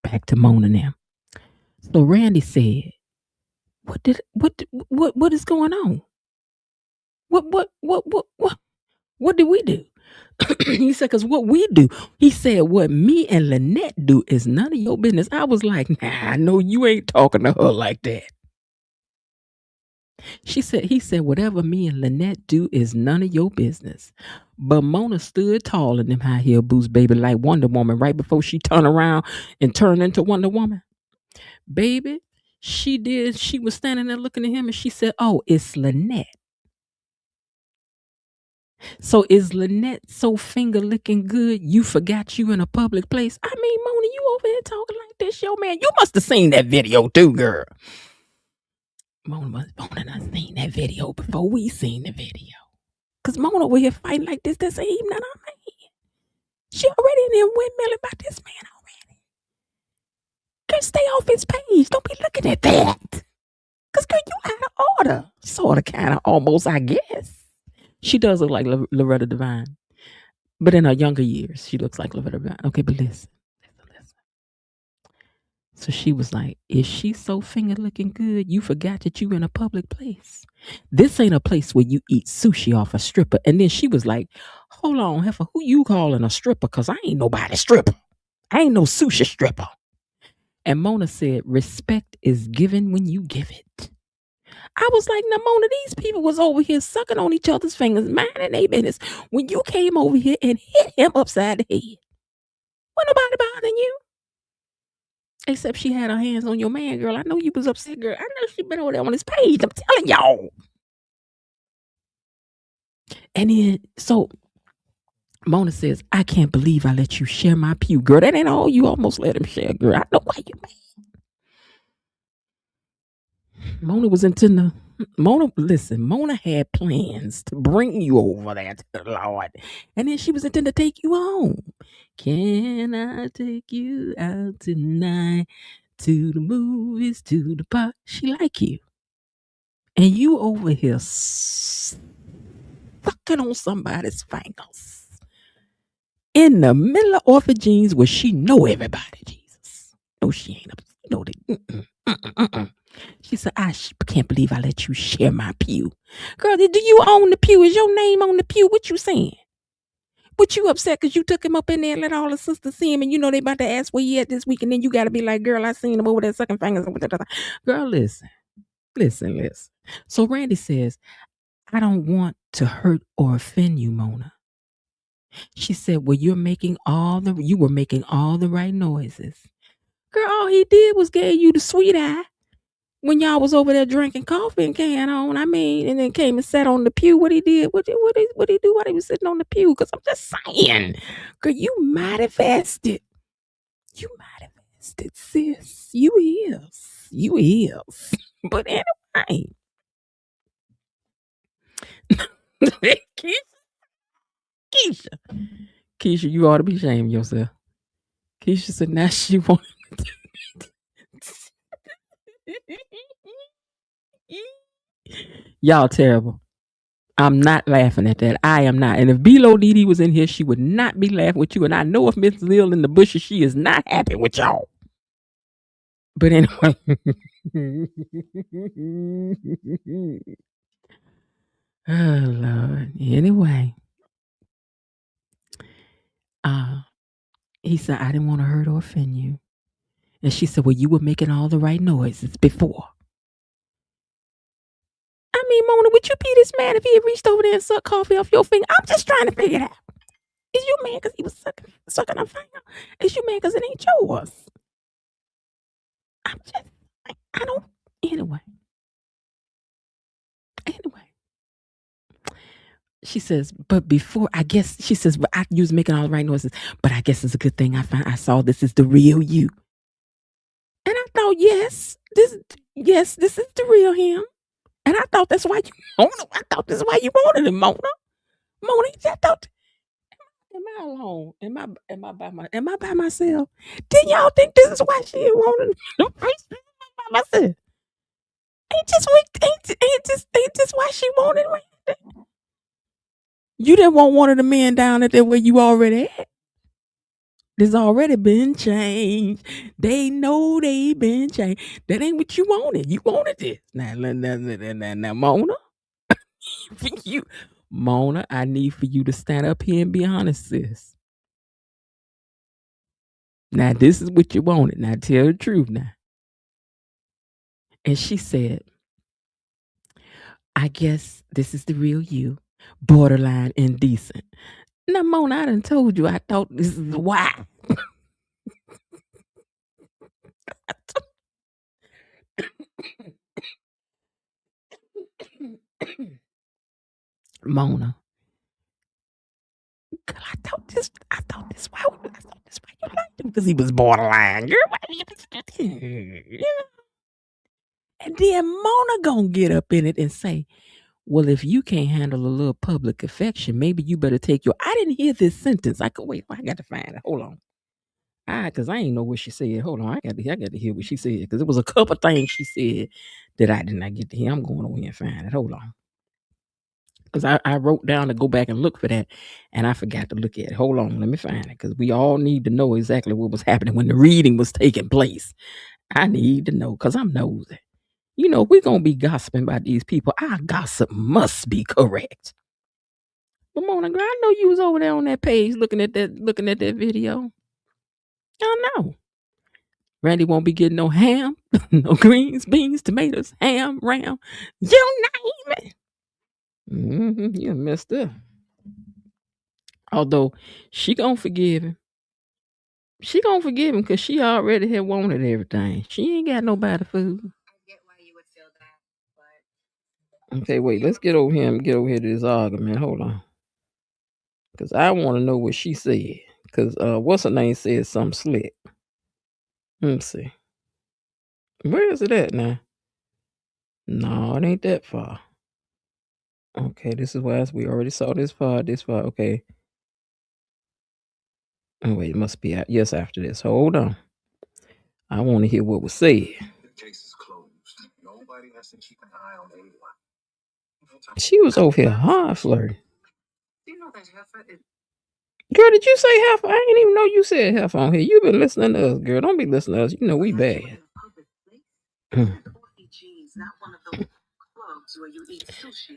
[SPEAKER 4] Back to Mona now. So Randy said, what is going on? What did we do? He said, because what we do, he said, what me and Lynette do is none of your business. I was like, nah, I know you ain't talking to her like that. He said, whatever me and Lynette do is none of your business. But Mona stood tall in them high heel boots, baby, like Wonder Woman, right before she turned around and turned into Wonder Woman. Baby, she did. She was standing there looking at him and she said, oh, it's Lynette. So is Lynette so finger licking good you forgot you in a public place? I mean, Mona, you over here talking like this, yo, man. You must have seen that video too, girl. Mona done seen that video before we seen the video. Because Mona over here fighting like this ain't even none of man. She already in there windmilling about this man already. Girl, stay off his page. Don't be looking at that. Because, girl, you out of order. Sort of, kind of, almost, I guess. She does look like Loretta Devine. But in her younger years, she looks like Loretta Devine. Okay, but listen. So she was like, is she so finger looking good you forgot that you in a public place? This ain't a place where you eat sushi off a stripper. And then she was like, hold on, heifer, who you calling a stripper? Because I ain't nobody stripper. I ain't no sushi stripper. And Mona said, respect is given when you give it. I was like, now, Mona, these people was over here sucking on each other's fingers, minding their business, when you came over here and hit him upside the head. Wasn't nobody bothering you. Except she had her hands on your man, girl. I know you was upset, girl. I know she been over there on his page. I'm telling y'all. And then, so Mona says, I can't believe I let you share my pew. Girl, that ain't all you almost let him share, girl. I know why you mad. Mona was into Mona had plans to bring you over there to the Lord. And then she was intending to take you home. Can I take you out tonight to the movies, to the park? She like you. And you over here sucking on somebody's fingers. In the middle of Orphan Jeans where she know everybody, Jesus. No, she ain't. You know that. She said, I can't believe I let you share my pew. Girl, do you own the pew? Is your name on the pew? What you saying? What you upset because you took him up in there and let all the sisters see him and you know they about to ask where he at this week and then you got to be like, girl, I seen him over there sucking fingers. Girl, listen. So Randy says, I don't want to hurt or offend you, Mona. She said, well, you were making all the right noises. Girl, all he did was gave you the sweet eye. When y'all was over there drinking coffee and can on, and then came and sat on the pew. What he did? What he do while he was sitting on the pew? Because I'm just saying, girl, you mighty vested. You mighty vested, sis. You is. But anyway, Keisha, you ought to be ashamed of yourself. Keisha said, now she wanted to Y'all terrible. I'm not laughing at that. I am not. And if B-Lo Dee was in here, she would not be laughing with you. And I know if Miss Lil in the bushes, she is not happy with y'all. But anyway. Oh, Lord. Anyway. He said, I didn't want to hurt or offend you. And she said, well, you were making all the right noises before. I mean, Mona, would you be this mad if he had reached over there and sucked coffee off your finger? I'm just trying to figure it out. Is you mad because he was sucking her finger? Is you mad because it ain't yours? I don't. Anyway. She says, but before, I guess, she says, but you was making all the right noises, but I guess it's a good thing I saw this is the real you. And I thought, yes, this is the real him. And I thought that's why you wanted him, Mona. Mona, I thought, am I alone? Am I by myself? Didn't y'all think this is why she wanted him? By myself. Ain't this why she wanted him? You didn't want one of the men down at there where you already at. There's already been changed. They know they been changed. That ain't what you wanted. You wanted this. Now, Mona, Mona, I need for you to stand up here and be honest, sis. Now, this is what you wanted. Now, tell the truth now. And she said, I guess this is the real you, borderline indecent. Now, Mona, I done told you I thought this is why. Mona, girl, I thought this why you liked him because he was borderline. Girl, you know? And then Mona gonna get up in it and say, well, if you can't handle a little public affection, maybe you better take your. I didn't hear this sentence. I could wait. I got to find it. Hold on. Because I ain't know what she said. Hold on. I got to hear what she said. Because there was a couple things she said that I did not get to hear. I'm going over here and find it. Hold on. Because I wrote down to go back and look for that, and I forgot to look at it. Hold on. Let me find it. Because we all need to know exactly what was happening when the reading was taking place. I need to know because I'm nosy. You know, we're going to be gossiping about these people. Our gossip must be correct. But Mona, girl, I know you was over there on that page looking at that video. I know. Randy won't be getting no ham, no greens, beans, tomatoes, ham, ram. You name it. You messed up. Although she gonna forgive him. She gonna forgive him because she already had wanted everything. She ain't got nobody food.
[SPEAKER 2] I get why you would feel that, but
[SPEAKER 4] Okay, wait. Let's get over here to this argument. Hold on. Because I want to know what she said. Because what's her name said something slick. Let's see. Where is it at now? No, it ain't that far. Okay, this is why we already saw this far. Okay. Oh, wait, it must be out. Yes, after this. Hold on. I want to hear what was said.
[SPEAKER 9] The case is closed. Nobody has to keep an eye on anyone.
[SPEAKER 4] She was over here hard flirting.
[SPEAKER 2] do you know that heifer is
[SPEAKER 4] Girl, did you say heifer? I didn't even know you said heifer on here. You been listening to us, girl. Don't be listening to us. You know we bad.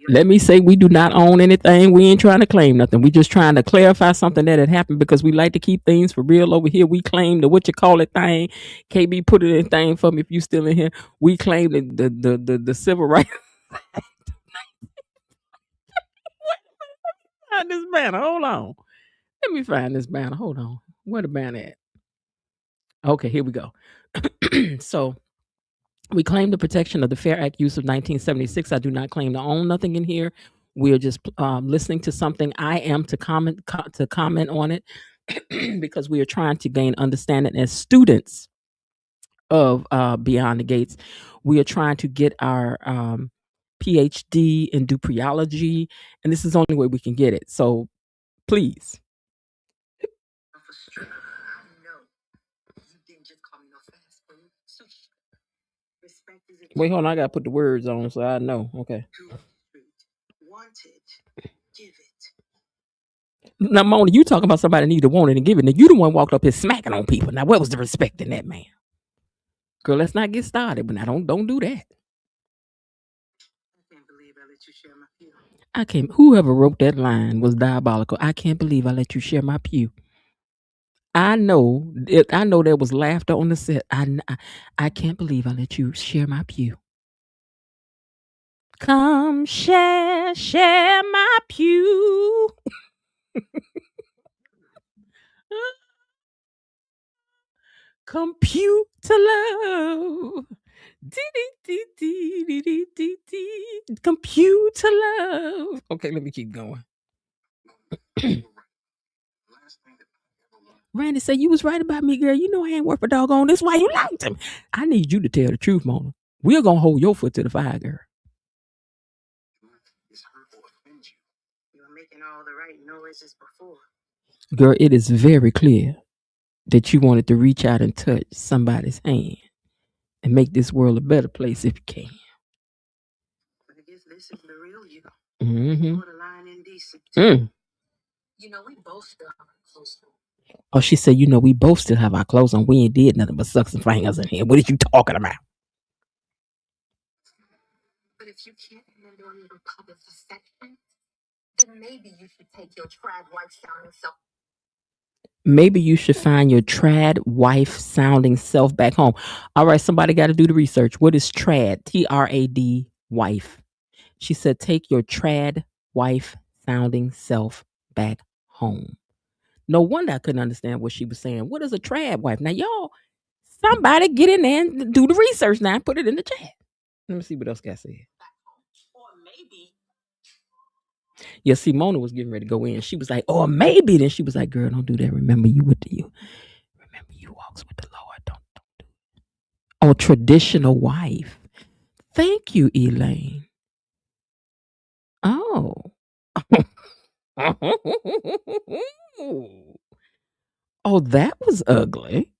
[SPEAKER 4] Let me say we do not own anything. We ain't trying to claim nothing. We just trying to clarify something that had happened because we like to keep things for real over here. We claim the what you call it thing. KB put it in thing for me if you still in here. We claim the civil rights. Find this banner. Hold on. Let me find this banner. Hold on. Where the banner at? Okay, here we go. So we claim the protection of the Fair Act use of 1976. I do not claim to own nothing in here. We are just listening to something. I am to comment on it because we are trying to gain understanding as students of Beyond the Gates. We are trying to get our PhD in dupriology, and this is the only way we can get it. So please. Wait, hold on. I gotta put the words on so I know. Okay. Now, Mona, you talking about somebody need to want it and give it. Now, you the one walked up here smacking on people. Now, where was the respect in that, man? Girl, let's not get started. But now, don't do that.
[SPEAKER 2] I can't believe I let you share my pew.
[SPEAKER 4] Whoever wrote that line was diabolical. I can't believe I let you share my pew. I know there was laughter on the set. I can't believe I let you share my pew. Come share my pew. Computer love. Computer love. Okay, let me keep going. Randy said, you was right about me, girl. You know I ain't worth a doggone. That's why you liked him. I need you to tell the truth, Mona. We're going to hold your foot to the fire, girl.
[SPEAKER 2] You were making all the right noises before.
[SPEAKER 4] Girl, it is very clear that you wanted to reach out and touch somebody's hand and make this world a better place if you can.
[SPEAKER 2] But I guess this is the real you.
[SPEAKER 4] Mm-hmm.
[SPEAKER 2] Borderline indecent. basic.
[SPEAKER 4] Mm.
[SPEAKER 2] You know, we both still have our clothes on.
[SPEAKER 4] Oh, she said, you know, we both still have our clothes on. We ain't did nothing but suck some fingers in here. What are you talking about?
[SPEAKER 2] But if you can't handle a little public affection, then maybe you should take your trad wife sounding self.
[SPEAKER 4] Maybe you should find your trad wife sounding self back home. All right, somebody got to do the research. What is trad? TRAD wife. She said, take your trad wife sounding self back home. No wonder I couldn't understand what she was saying. What is a trad wife? Now, y'all, somebody get in there and do the research now and put it in the chat. Let me see what else got said.
[SPEAKER 2] Or maybe.
[SPEAKER 4] Yeah, see, Mona was getting ready to go in. She was like, "Oh, maybe." Then she was like, "Girl, don't do that. Remember, you with the you. Remember, you walks with the Lord. Don't do." Oh, traditional wife. Thank you, Elaine. Oh. Oh, that was ugly.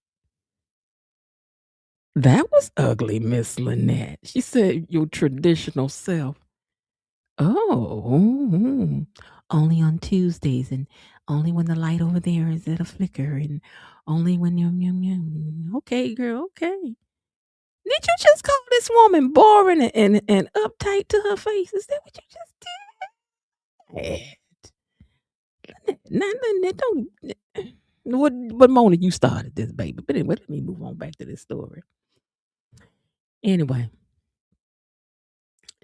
[SPEAKER 4] That was ugly, Miss Lynette. She said your traditional self. Oh, only on Tuesdays and only when the light over there is at a flicker and only when you okay, girl, okay. Did you just call this woman boring and uptight to her face? Is that what you just did? No, don't. What Mona, you started this, baby. But anyway, let me move on back to this story. Anyway,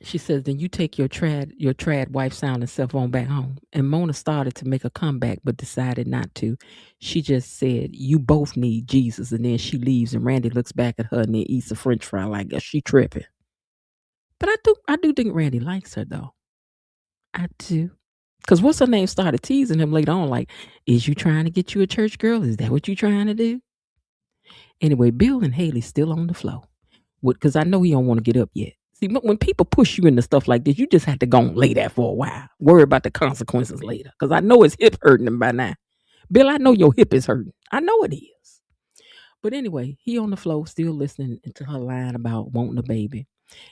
[SPEAKER 4] she says, then you take your trad wife sounding self on back home. And Mona started to make a comeback, but decided not to. She just said, you both need Jesus. And then she leaves and Randy looks back at her and then eats a French fry like she tripping. But I do think Randy likes her though. I do. Because what's her name started teasing him later on, like, is you trying to get you a church girl? Is that what you trying to do? Anyway, Bill and Haley still on the floor. Because I know he don't want to get up yet. See, when people push you into stuff like this, you just have to go and lay there for a while. Worry about the consequences later. Because I know his hip hurting him by now. Bill, I know your hip is hurting. I know it is. But anyway, he on the floor still listening to her line about wanting a baby.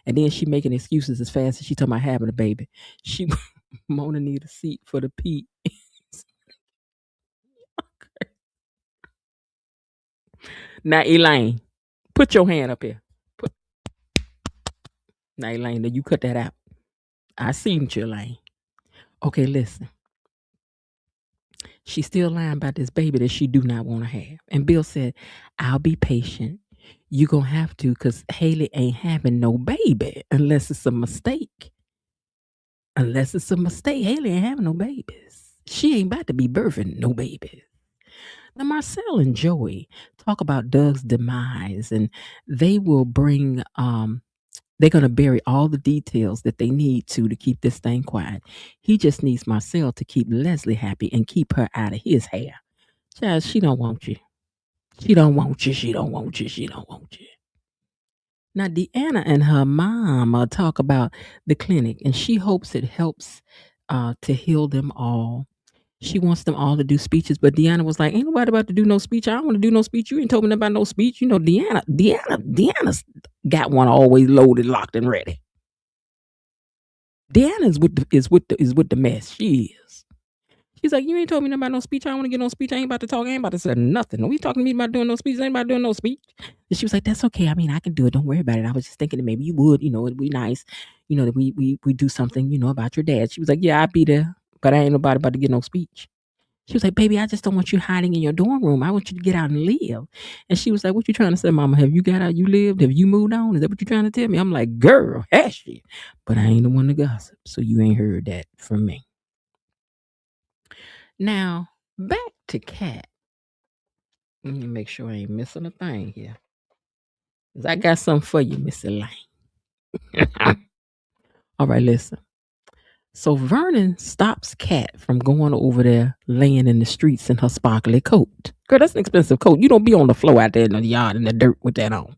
[SPEAKER 4] And then she making excuses as fast as she talking about having a baby. She Mona need a seat for the Pete. Now, Elaine, put your hand up here. Now, Elaine, you cut that out. I seen you, Elaine. Okay, listen. She's still lying about this baby that she do not want to have. And Bill said, I'll be patient. You gonna have to, because Haley ain't having no baby unless it's a mistake. Unless it's a mistake, Haley ain't having no babies. She ain't about to be birthing no babies. Now, Marcel and Joey talk about Doug's demise, and they will bring they're going to bury all the details that they need to keep this thing quiet. He just needs Marcel to keep Leslie happy and keep her out of his hair. Child, she don't want you. She don't want you. She don't want you. She don't want you. Now, Deanna and her mom talk about the clinic, and she hopes it helps to heal them all. She wants them all to do speeches, but Deanna was like, ain't nobody about to do no speech. I don't want to do no speech. You ain't told me nothing about no speech. You know, Deanna's got one always loaded, locked, and ready. Deanna is with the mess. She is. She's like, you ain't told me nothing about no speech. I don't want to get no speech. I ain't about to talk. I ain't about to say nothing. No, you talking to me about doing no speech. I ain't about doing no speech. And she was like, that's okay. I mean, I can do it. Don't worry about it. I was just thinking that maybe you would, it'd be nice, that we do something, about your dad. She was like, yeah, I'd be there, but I ain't nobody about to get no speech. She was like, baby, I just don't want you hiding in your dorm room. I want you to get out and live. And she was like, what you trying to say, mama? Have you got out? You lived? Have you moved on? Is that what you trying to tell me? I'm like, girl, has she? But I ain't the one to gossip. So you ain't heard that from me. Now, back to Kat. Let me make sure I ain't missing a thing here. Because I got something for you, Miss Elaine. All right, listen. So Vernon stops Kat from going over there laying in the streets in her sparkly coat. Girl, that's an expensive coat. You don't be on the floor out there in the yard in the dirt with that on.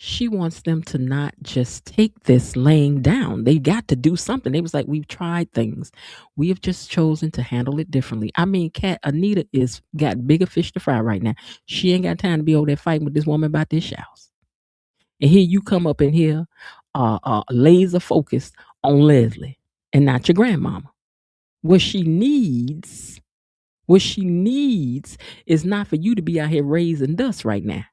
[SPEAKER 4] She wants them to not just take this laying down. They got to do something. They was like, we've tried things. We have just chosen to handle it differently. I mean, Anita is got bigger fish to fry right now. She ain't got time to be over there fighting with this woman about this house. And here you come up in here laser focused on Leslie and not your grandmama. What she needs is not for you to be out here raising dust right now.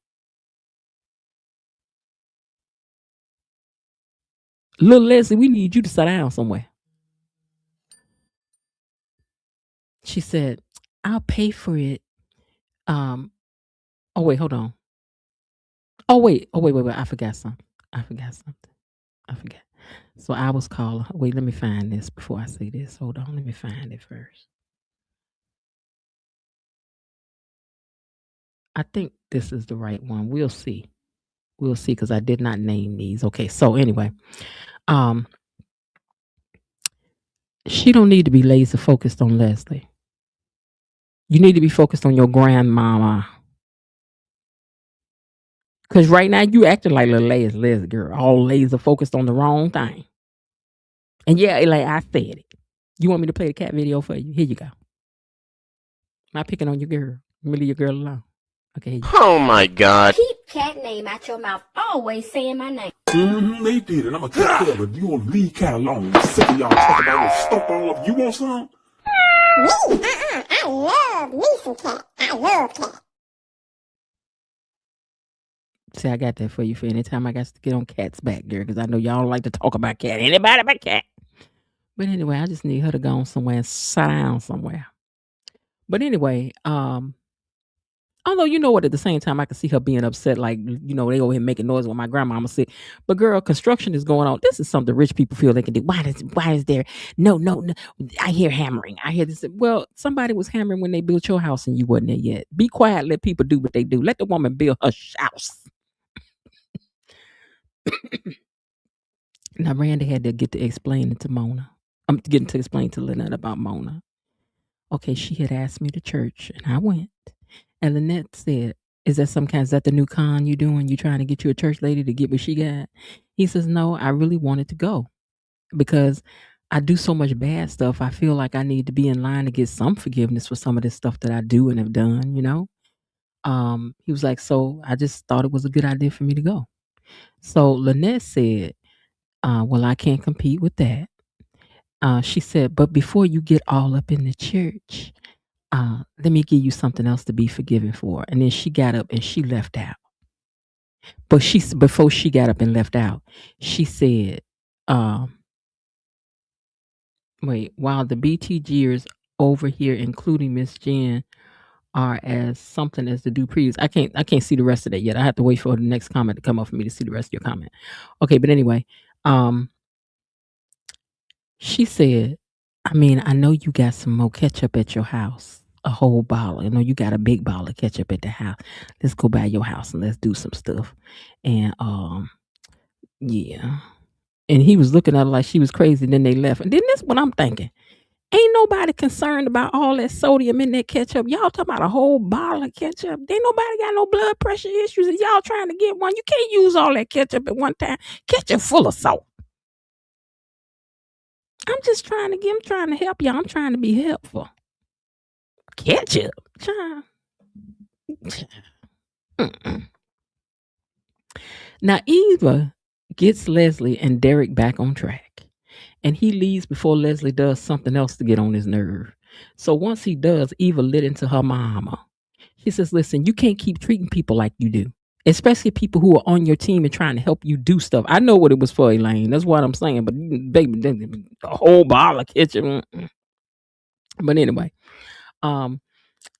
[SPEAKER 4] Little Leslie, we need you to sit down somewhere. She said, I'll pay for it. Oh wait, hold on. Oh wait. I forgot something. I forgot. So I was calling. Wait, let me find this before I say this. Hold on, let me find it first. I think this is the right one. We'll see. Because I did not name these. Okay, so anyway, she don't need to be laser focused on Leslie. You need to be focused on your grandmama. Because right now you acting like little Leslie girl, all laser focused on the wrong thing. And yeah, like I said it. You want me to play the cat video for you? Here you go. I'm not picking on your girl. Leave your girl alone. Okay. Here you go.
[SPEAKER 10] Oh my God.
[SPEAKER 5] Keep cat name out your mouth. Always saying my name.
[SPEAKER 7] They did it. I'm gonna take care of it. You want to leave cat alone? I'm sick of y'all talking about your stuff all up. You want some?
[SPEAKER 5] Me? I love me some cat. I love cat.
[SPEAKER 4] See, I got that for you for any time I got to get on cat's back there because I know y'all don't like to talk about cat. Anybody but cat. But anyway, I just need her to go on somewhere and sit down somewhere. But anyway, although you know what, at the same time I can see her being upset, like, you know, they over here making noise when my grandmama sick. But girl, construction is going on. This is something rich people feel they can do. Why is there no? I hear hammering. I hear this. Well, somebody was hammering when they built your house and you wasn't there yet. Be quiet, let people do what they do. Let the woman build her house. Now Randy had to get to explain it to Mona. I'm getting to explain to Lynette about Mona. Okay, she had asked me to church and I went. And Lynette said, is that the new con you doing? You trying to get you a church lady to get what she got? He says, no, I really wanted to go because I do so much bad stuff. I feel like I need to be in line to get some forgiveness for some of this stuff that I do and have done, you know? He was like, so I just thought it was a good idea for me to go. So Lynette said, well, I can't compete with that. She said, but before you get all up in the church, let me give you something else to be forgiven for. And then she got up and she left out. But before she got up and left out, she said, wait, while the BTGers over here, including Miss Jen, are as something as the Duprees. I can't see the rest of that yet. I have to wait for the next comment to come up for me to see the rest of your comment. Okay, but anyway, she said, I mean, I know you got some more ketchup at your house. A whole bottle. I know you got a big bottle of ketchup at the house. Let's go by your house and let's do some stuff. And yeah. And he was looking at her like she was crazy. Then they left. And then this what I'm thinking. Ain't nobody concerned about all that sodium in that ketchup. Y'all talking about a whole bottle of ketchup. Ain't nobody got no blood pressure issues. And y'all trying to get one. You can't use all that ketchup at one time. Ketchup full of salt. I'm just trying to help y'all. I'm trying to be helpful. Ketchup. Now Eva gets Leslie and Derek back on track. And he leaves before Leslie does something else to get on his nerve. So once he does, Eva lit into her mama. She says, listen, you can't keep treating people like you do. Especially people who are on your team and trying to help you do stuff. I know what it was for, Elaine. That's what I'm saying. But baby, a whole bottle of ketchup. But anyway,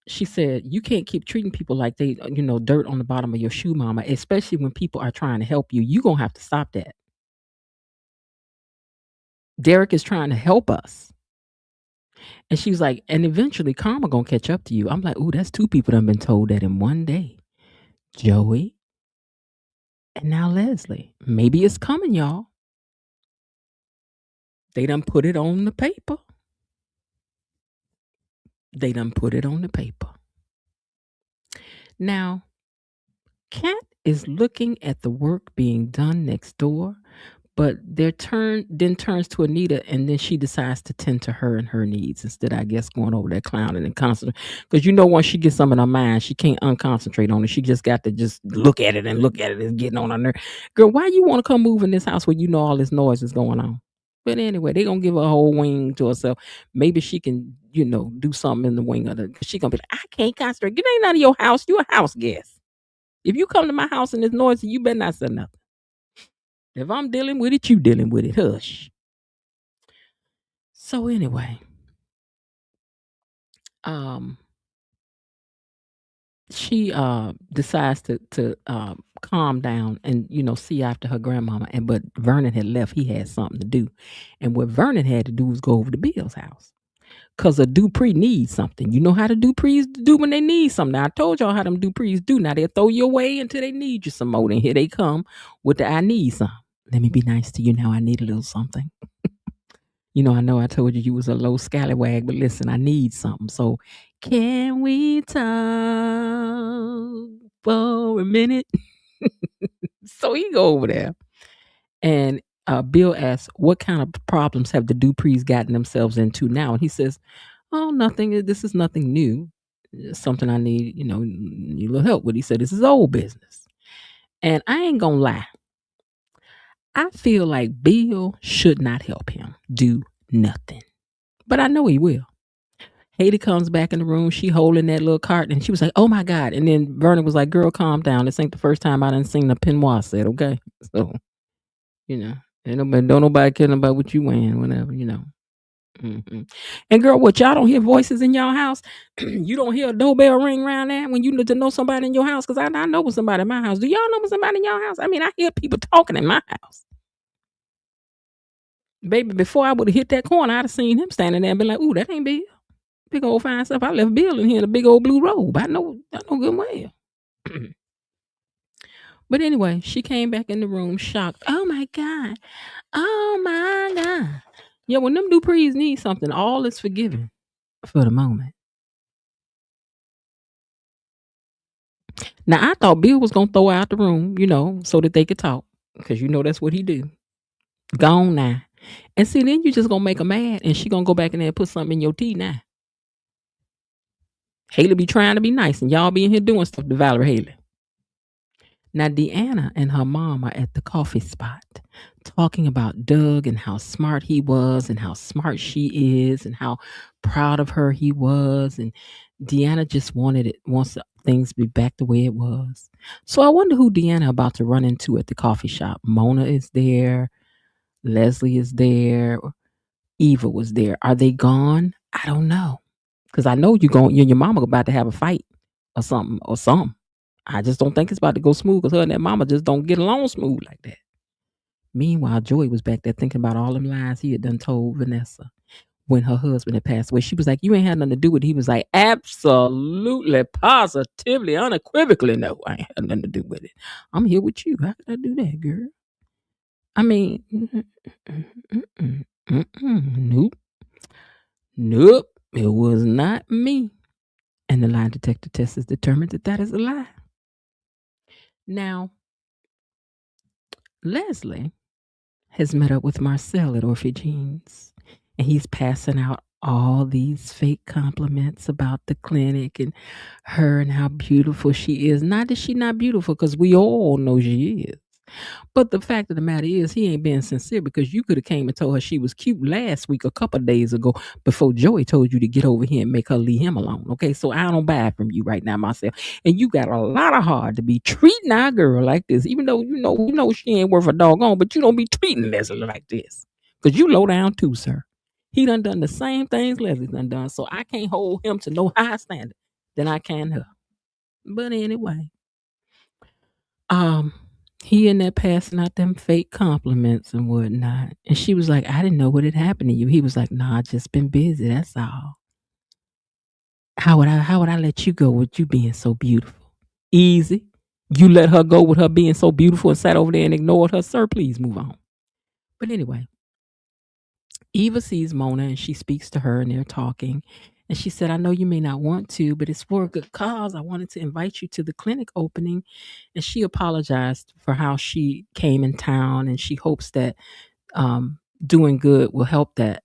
[SPEAKER 4] she said, you can't keep treating people like they, dirt on the bottom of your shoe, mama, especially when people are trying to help you. You're going to have to stop that. Derek is trying to help us. And she was like, and eventually karma going to catch up to you. I'm like, ooh, that's two people that have been told that in one day. Joey and now Leslie. Maybe it's coming, y'all. They done put it on the paper. Now, Kat is looking at the work being done next door, but then turns to Anita, and then she decides to tend to her and her needs instead of, I guess, going over there clowning and concentrating. Because once she gets something in her mind, she can't unconcentrate on it. She just got to just look at it and getting on her nerve. Girl, why you want to come move in this house where you know all this noise is going on? But anyway, they gonna give her a whole wing to herself. Maybe she can, do something in the wing of cause she gonna be like, I can't concentrate. Get ain't out of your house. You a house guest. If you come to my house and it's noisy, you better not say nothing. If I'm dealing with it, you dealing with it. Hush. So anyway, um, she decides to calm down and see after her grandmama. But Vernon had left. He had something to do, and what Vernon had to do was go over to Bill's house. Cause a Dupree needs something. You know how the Duprees do when they need something. Now, I told y'all how them Duprees do. Now they'll throw you away until they need you some more. Then here they come with the I need some. Let me be nice to you now. I need a little something. I know I told you was a low scallywag, but listen, I need something. So can we talk for a minute? So he go over there and Bill asks, what kind of problems have the Duprees gotten themselves into now? And he says, oh, nothing. This is nothing new. It's something I need, need a little help with. He said, this is old business. And I ain't gonna lie. I feel like Bill should not help him do nothing. But I know he will. Haiti comes back in the room. She holding that little cart. And she was like, oh, my God. And then Vernon was like, girl, calm down. This ain't the first time I done seen a peignoir set, okay? So, ain't nobody, don't nobody care about what you wearing, whatever, Mm-hmm. And girl, what, y'all don't hear voices in y'all house? You don't hear a doorbell ring around there when you need to know somebody in your house? Because I know with somebody in my house. Do y'all know with somebody in your house? I mean, I hear people talking in my house. Baby, before I would have hit that corner, I'd have seen him standing there and been like, ooh, that ain't Bill. Big old fine stuff. I left Bill in here in a big old blue robe. I know good and well. But anyway, she came back in the room shocked. Oh my God. Oh my God. Yeah, when them Duprees need something, all is forgiven for the moment. Now I thought Bill was gonna throw her out the room, so that they could talk. Because that's what he do. Gone now. And see, then you just gonna make her mad and she gonna go back in there and put something in your tea now. Haley be trying to be nice and y'all be in here doing stuff to Valerie Haley. Now, Deanna and her mom are at the coffee spot talking about Doug and how smart he was and how smart she is and how proud of her he was. And Deanna just wants things to be back the way it was. So I wonder who Deanna about to run into at the coffee shop. Mona is there. Leslie is there. Eva was there. Are they gone? I don't know. Because I know you and your mama about to have a fight or something. I just don't think it's about to go smooth because her and that mama just don't get along smooth like that. Meanwhile, Joy was back there thinking about all them lies he had done told Vanessa when her husband had passed away. She was like, you ain't had nothing to do with it. He was like, absolutely, positively, unequivocally, no, I ain't had nothing to do with it. I'm here with you. How could I do that, girl? I mean, nope, it was not me. And the lie detector test has determined that is a lie. Now, Leslie has met up with Marcel at Orphe Jeans, and he's passing out all these fake compliments about the clinic and her and how beautiful she is. Not that she's not beautiful, because we all know she is. But the fact of the matter is, he ain't being sincere, because you could have came and told her she was cute last week, a couple of days ago, before Joey told you to get over here and make her leave him alone. Okay, so I don't buy it from you right now, Marcel. And you got a lot of heart to be treating our girl like this, even though you know she ain't worth a doggone, but you don't be treating Leslie like this, because you low down too, sir. He done the same things Leslie done, so I can't hold him to no higher standard than I can her. But anyway, he in there passing out them fake compliments and whatnot. And she was like, I didn't know what had happened to you. He was like, nah, I just been busy, that's all. How would I let you go with you being so beautiful? Easy. You let her go with her being so beautiful and sat over there and ignored her? Sir, please move on. But anyway, Eva sees Mona and she speaks to her and they're talking. And she said, I know you may not want to, but it's for a good cause. I wanted to invite you to the clinic opening. And she apologized for how she came in town, and she hopes that doing good will help that.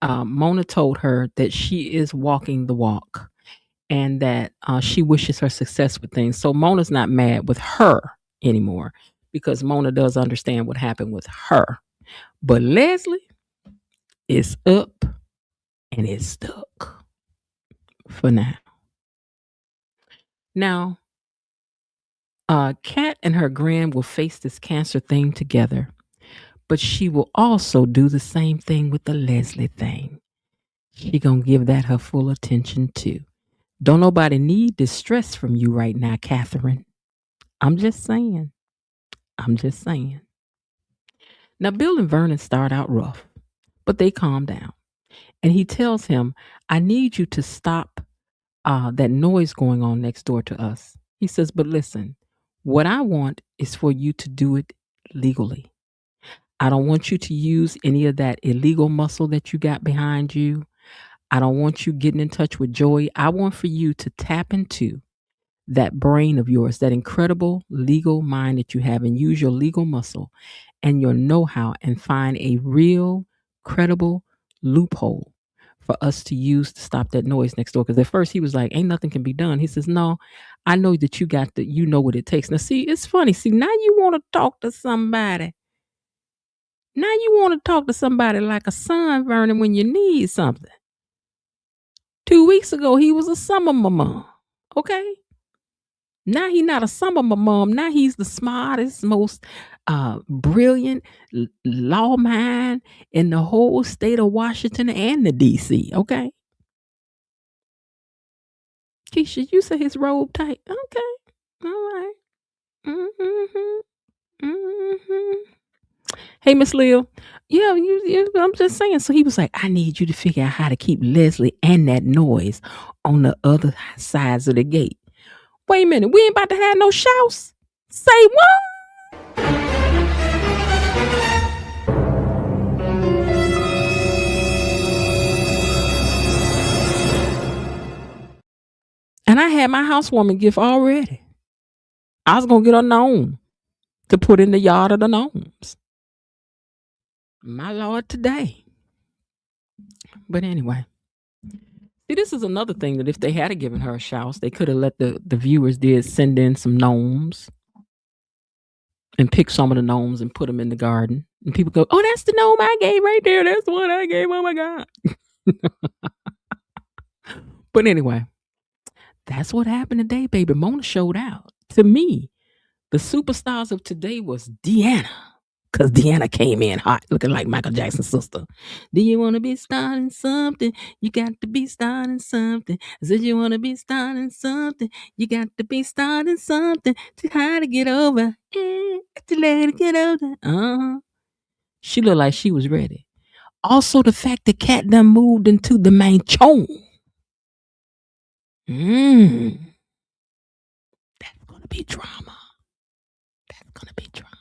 [SPEAKER 4] Mona told her that she is walking the walk and that she wishes her success with things. So Mona's not mad with her anymore, because Mona does understand what happened with her. But Leslie, It's up and it's stuck for now. Now, Kat and her grand will face this cancer thing together, but she will also do the same thing with the Leslie thing. She gonna give that her full attention too. Don't nobody need this stress from you right now, Catherine. I'm just saying. I'm just saying. Now, Bill and Vernon start out rough, but they calm down. And he tells him, I need you to stop that noise going on next door to us. He says, but listen, what I want is for you to do it legally. I don't want you to use any of that illegal muscle that you got behind you. I don't want you getting in touch with Joey. I want for you to tap into that brain of yours, that incredible legal mind that you have, and use your legal muscle and your know-how and find a real, credible loophole for us to use to stop that noise next door. Because at first he was like, ain't nothing can be done. He says, no, I know that you know what it takes. Now, see, it's funny. See, now you want to talk to somebody. Now you want to talk to somebody like a son, Vernon, when you need something. 2 weeks ago, he was a summer mama. Okay? Now he's not a summer mom. Now he's the smartest, most brilliant law mind in the whole state of Washington and the D.C. Okay, Keisha, you say his robe tight. Okay, all right. Hey, Miss Lil. Yeah, I'm just saying. So he was like, I need you to figure out how to keep Leslie and that noise on the other sides of the gate. Wait a minute, we ain't about to have no shouts. Say what? And I had my housewarming gift already. I was going to get a gnome to put in the yard of the gnomes. My Lord, today. But anyway. See, this is another thing that if they had given her a shout, they could have let the viewers did send in some gnomes and pick some of the gnomes and put them in the garden. And people go, oh, that's the gnome I gave right there. That's the one I gave. Oh, my God. But anyway, that's what happened today, baby. Mona showed out. To me, the superstars of today was Deanna. Because Deanna came in hot, looking like Michael Jackson's sister. Do you want to be starting something? You got to be starting something. I said, you want to be starting something? You got to be starting something. To how to get over. To let it get over. She looked like she was ready. Also, the fact that Cat done moved into the mansion. That's going to be drama. That's going to be drama.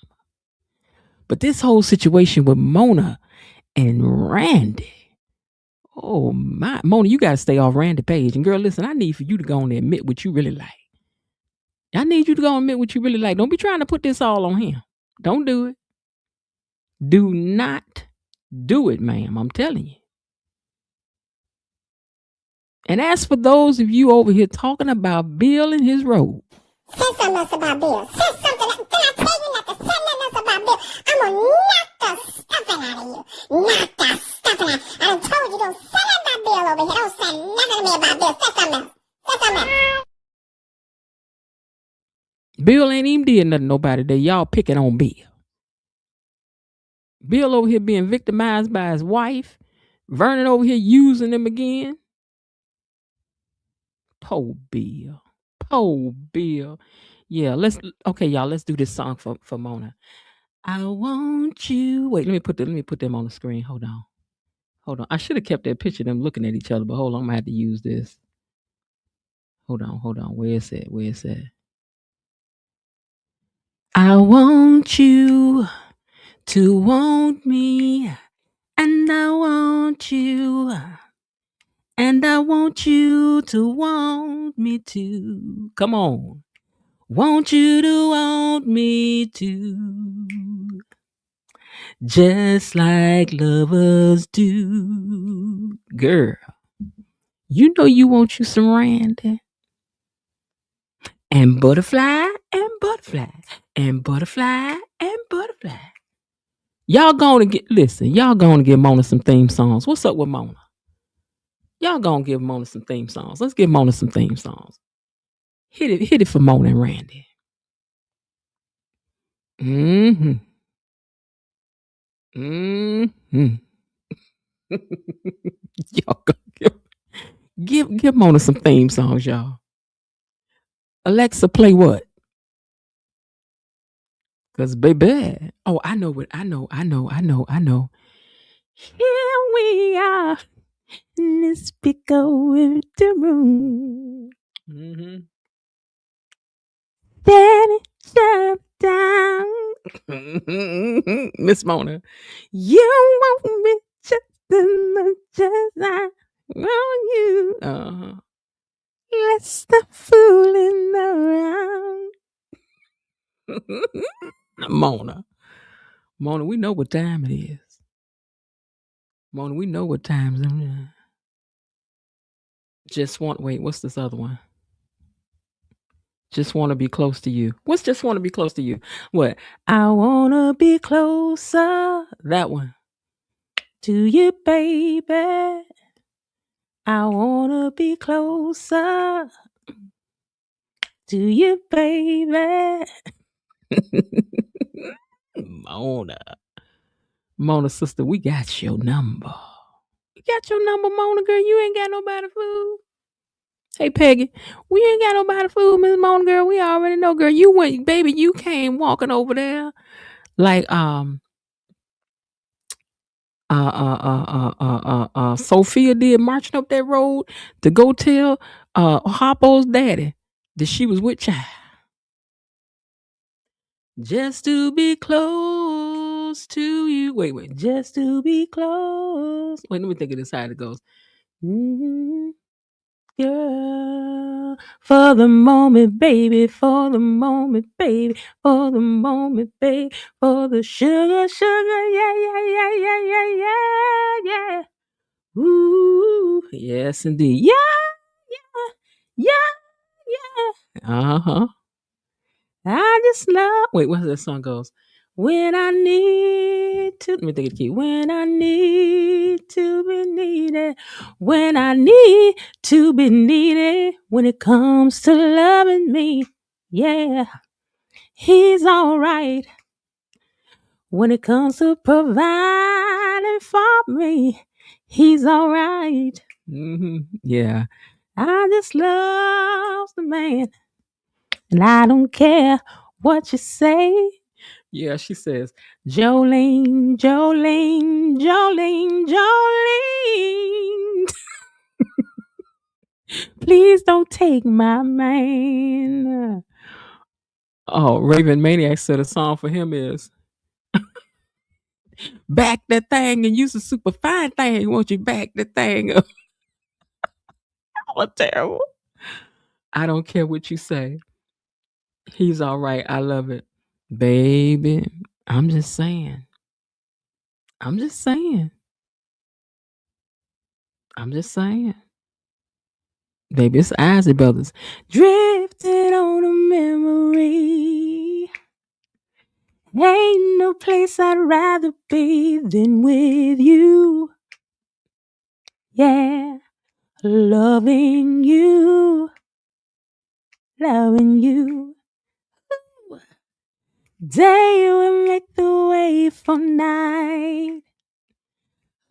[SPEAKER 4] But this whole situation with Mona and Randy. Oh my, Mona, you got to stay off Randy page. And girl, listen, I need for you to go on and admit what you really like. I need you to go and admit what you really like. Don't be trying to put this all on him. Don't do it. Do not do it, ma'am. I'm telling you. And as for those of you over here talking about Bill and his robe.
[SPEAKER 5] Say something else about Bill. Say something. Did I tell you not to say nothing else about Bill? I'm going to knock the stuffing out of you. Knock the stuffing out. I done told you don't say nothing about Bill over here. Don't say nothing to me about Bill. Say something else. Say something else.
[SPEAKER 4] Bill ain't even did nothing to nobody that y'all picking on Bill. Bill over here being victimized by his wife. Vernon over here using him again. Poor Bill. Poor Bill. Yeah, let's do this song for Mona. I want you. Wait, let me put them on the screen. Hold on. I should have kept that picture of them looking at each other, but hold on, I'm gonna have to use this. Hold on. Where is it? I want you to want me, and I want you. And I want you to want me too. Come on. Want you to want me too. Just like lovers do. Girl, you know you want you some Randy. And butterfly, and butterfly, and butterfly, and butterfly. Y'all going to give Mona some theme songs. What's up with Mona? Y'all gonna give Mona some theme songs. Let's give Mona some theme songs. Hit it for Mona and Randy. Mm-hmm. Mm-hmm. Y'all give Mona some theme songs, y'all. Alexa, play what? Cause baby, oh, I know. Here we are in this big old room. Mm-hmm. Daddy, shut down. Miss Mona, you want me just as much as I want you. Let's stop fooling around. Mona, we know what time it is. Mona, we know what time it is. Wait, what's this other one? Just want to be close to you. What's just want to be close to you? What? I want to be closer. That one. To you, baby. I want to be closer to you, baby. Mona, sister, we got your number. We got your number, Mona, girl. You ain't got nobody food. Hey, Peggy, we ain't got nobody food, Miss Mona, girl. We already know, girl. You went, baby, you came walking over there like Sophia did, marching up that road to go tell Harpo's daddy that she was with child. Just to be close to you. Wait. Just to be close. Wait, let me think of this how it goes. Mm-hmm. Girl, for the moment, baby, for the moment, baby, for the moment, baby, for the sugar, yeah. Ooh, yes, indeed. Yeah. Uh-huh. I just love. Wait, what's that song goes? When I need to. Let me think of the key. When I need to be needed. When I need to be needed. When it comes to loving me. Yeah. He's all right. When it comes to providing for me. He's all right. Mm-hmm. Yeah. I just love the man. And I don't care what you say. Yeah, she says, Jolene. Please don't take my man. Oh, Raven Maniac said a song for him is back that thing and use a super fine thing. Won't you back that thing up? Oh, terrible. I don't care what you say. He's all right. I love it. Baby, I'm just saying. Baby, it's Isley Brothers. Drifting on a memory. Ain't no place I'd rather be than with you. Yeah, loving you. Day will make the way for night.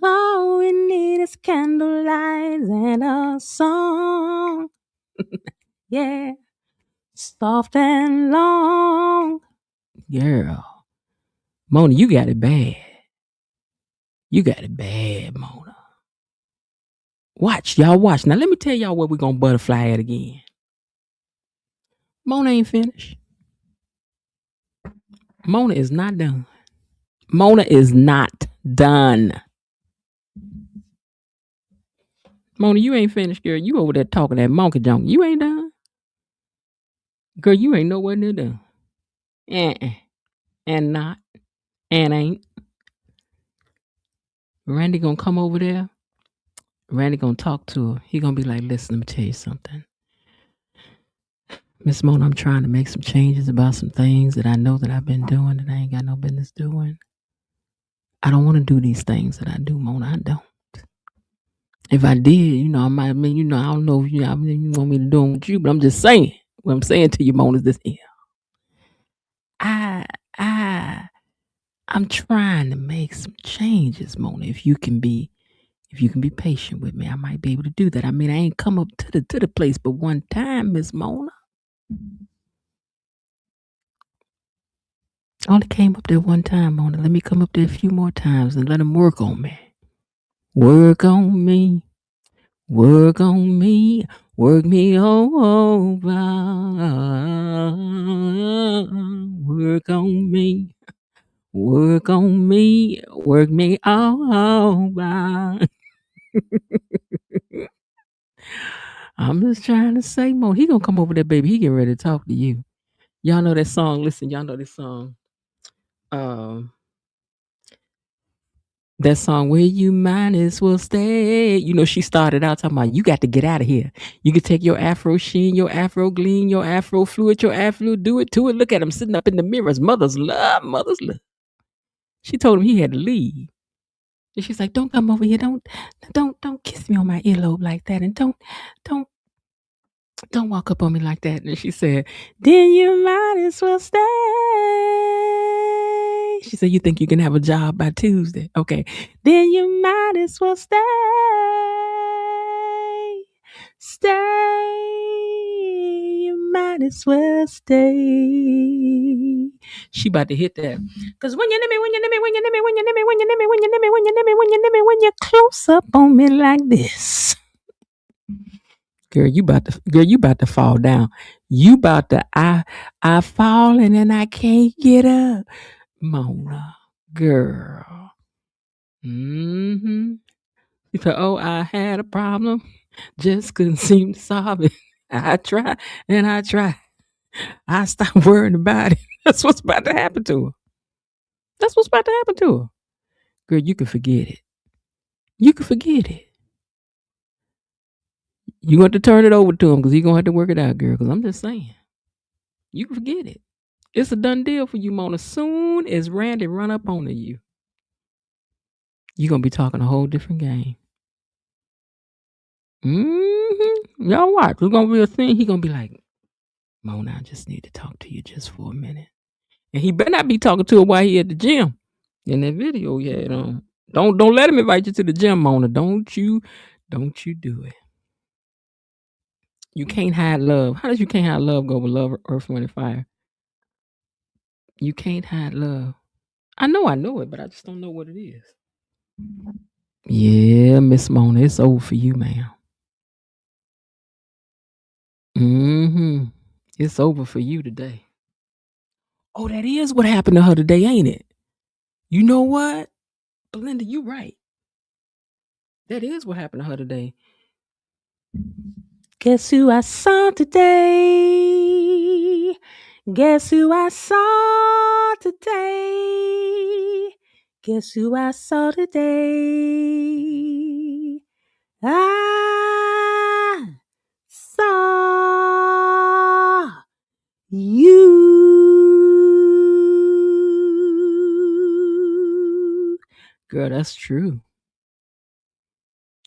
[SPEAKER 4] All we need is candlelight and a song. Yeah, soft and long. Girl, Mona, you got it bad. Mona. Watch. Now let me tell y'all where we're gonna butterfly at again. Mona ain't finished. Mona is not done. Mona, you ain't finished, girl. You over there talking that monkey junk. You ain't done. Girl, you ain't nowhere near done. And not. And ain't. Randy gonna come over there. Randy gonna talk to her. He gonna be like, listen, let me tell you something. Miss Mona, I'm trying to make some changes about some things that I know that I've been doing that I ain't got no business doing. I don't want to do these things that I do, Mona. I don't. If I did, I might. I mean, I don't know if you want me to do them with you, but I'm just saying. What I'm saying to you, Mona, is this here. I, I'm trying to make some changes, Mona. If you can be patient with me, I might be able to do that. I mean, I ain't come up to the place but one time, Miss Mona. I only came up there one time, Mona. Let me come up there a few more times and let them work on me. Work on me. Work on me. Work me over. Work on me. Work on me. Work me over. I'm just trying to say, Mo, he gonna come over there, baby. He getting ready to talk to you. Y'all know that song. Listen, y'all know this song. That song where you might as well stay. She started out talking about you got to get out of here. You can take your afro sheen, your afro gleam, your afro fluid, your afro, do it to it. Look at him sitting up in the mirrors. Mother's love, mother's love. She told him he had to leave. And she's like, don't come over here. Don't kiss me on my earlobe like that. And don't walk up on me like that. And she said, then you might as well stay. She said, you think you can have a job by Tuesday? Okay. Then you might as well stay. Stay. You might as well stay. She about to hit that. Because when you're close up on me like this. Girl, you about to fall down. You about to I falling and I can't get up. Mona, girl. You said, oh, I had a problem. Just couldn't seem to solve it. I tried and I tried. I stopped worrying about it. That's what's about to happen to her. That's what's about to happen to her. Girl, you can forget it. You can forget it. You got to turn it over to him because he's going to have to work it out, girl. Because I'm just saying. You can forget it. It's a done deal for you, Mona. Soon as Randy run up on you, you're going to be talking a whole different game. Y'all watch. It's going to be a thing. He's going to be like, Mona, I just need to talk to you just for a minute. And he better not be talking to her while he at the gym. In that video, yeah. Don't let him invite you to the gym, Mona. Don't you do it. You can't hide love. How does you can't hide love go with love, earth, wind, and fire? You can't hide love. I know it, but I just don't know what it is. Yeah, Miss Mona, it's over for you, ma'am. It's over for you today. Oh, that is what happened to her today, ain't it? You know what? Belinda, you right. That is what happened to her today. Guess who I saw today? Guess who I saw today? Guess who I saw today? I saw you. Girl, that's true.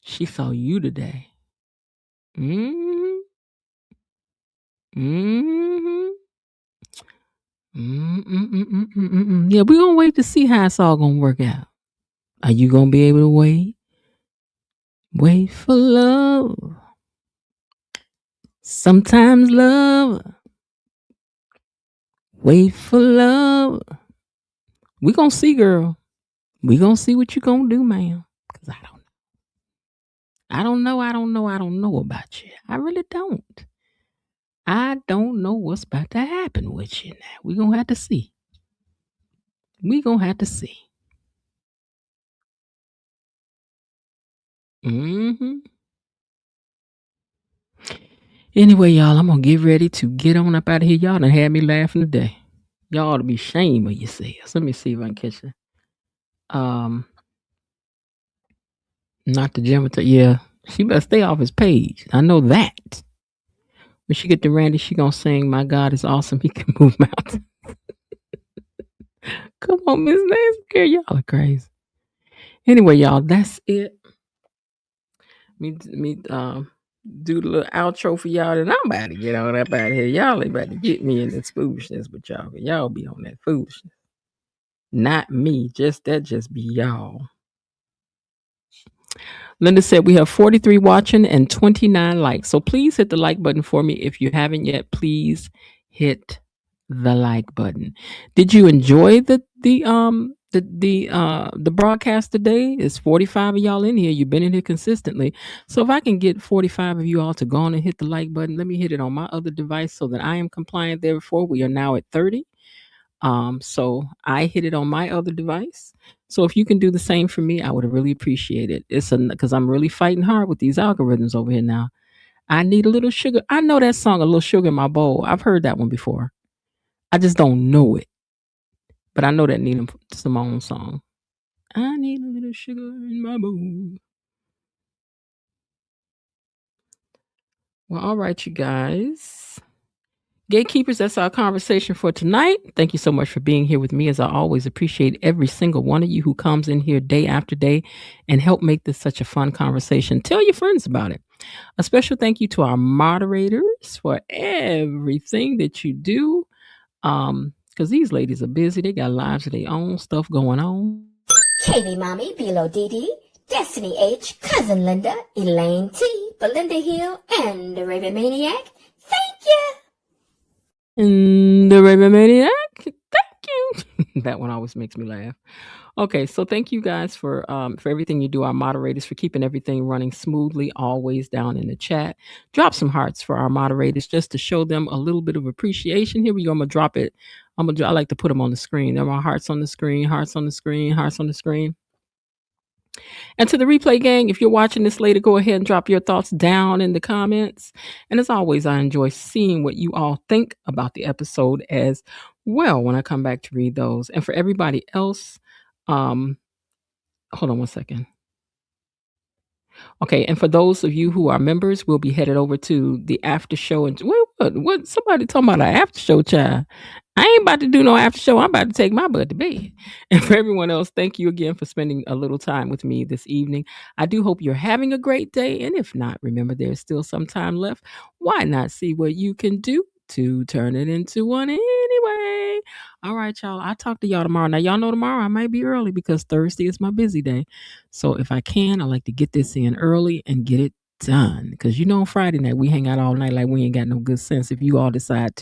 [SPEAKER 4] She saw you today. Yeah, we're gonna wait to see how it's all gonna work out. Are you gonna be able to wait? Wait for love. Sometimes love. Wait for love. We gonna see, girl. We gonna see what you gonna do, ma'am. Cause I don't know about you. I really don't. I don't know what's about to happen with you now. We gonna have to see. Anyway, y'all, I'm gonna get ready to get on up out of here. Y'all done had me laughing today. Y'all ought to be ashamed of yourselves. Let me see if I can catch it. Not the gym. Yeah, she better stay off his page. I know that. When she get to Randy, she gonna sing, "My God is awesome. He can move mountains." Come on, Miss Nancy, girl, y'all are crazy. Anyway, y'all, that's it. Me do the little outro for y'all, and I'm about to get on up out of here. Y'all ain't about to get me in this foolishness with y'all. Y'all be on that foolishness. Not me. Just be y'all. Linda said we have 43 watching and 29 likes. So please hit the like button for me. If you haven't yet, please hit the like button. Did you enjoy the broadcast today? It's 45 of y'all in here. You've been in here consistently. So if I can get 45 of you all to go on and hit the like button, let me hit it on my other device so that I am compliant there before. We are now at 30. So I hit it on my other device. So if you can do the same for me, I would really appreciate it. Because I'm really fighting hard with these algorithms over here now. I need a little sugar. I know that song, A Little Sugar in My Bowl. I've heard that one before. I just don't know it. But I know that Nina Simone song. I need a little sugar in my bowl. Well, all right, you guys. Gatekeepers, that's our conversation for tonight. Thank you so much for being here with me. As I always appreciate every single one of you who comes in here day after day and help make this such a fun conversation. Tell your friends about it. A special thank you to our moderators for everything that you do. Because these ladies are busy. They got lives of their own, stuff going on.
[SPEAKER 2] KB Mommy, Bilo Didi, Destiny H, Cousin Linda, Elaine T, Belinda Hill, and the Raven Maniac. Thank you.
[SPEAKER 4] And the Raven Maniac, thank you. That one always makes me laugh. Okay, so thank you guys for everything you do. Our moderators for keeping everything running smoothly. Always down in the chat. Drop some hearts for our moderators just to show them a little bit of appreciation. Here we go. I'm gonna drop it. I like to put them on the screen. There are hearts on the screen. Hearts on the screen. Hearts on the screen. And to the replay gang, if you're watching this later, go ahead and drop your thoughts down in the comments. And as always, I enjoy seeing what you all think about the episode as well when I come back to read those. And for everybody else, hold on one second. Okay, and for those of you who are members, we'll be headed over to the after show. And what? Somebody talking about an after show, child? I ain't about to do no after show. I'm about to take my butt to bed. And for everyone else, thank you again for spending a little time with me this evening. I do hope you're having a great day. And if not, remember there's still some time left. Why not see what you can do to turn it into one anyway? All right, y'all. I'll talk to y'all tomorrow. Now, y'all know tomorrow I might be early because Thursday is my busy day. So if I can, I like to get this in early and get it done. Because on Friday night, we hang out all night like we ain't got no good sense if you all decide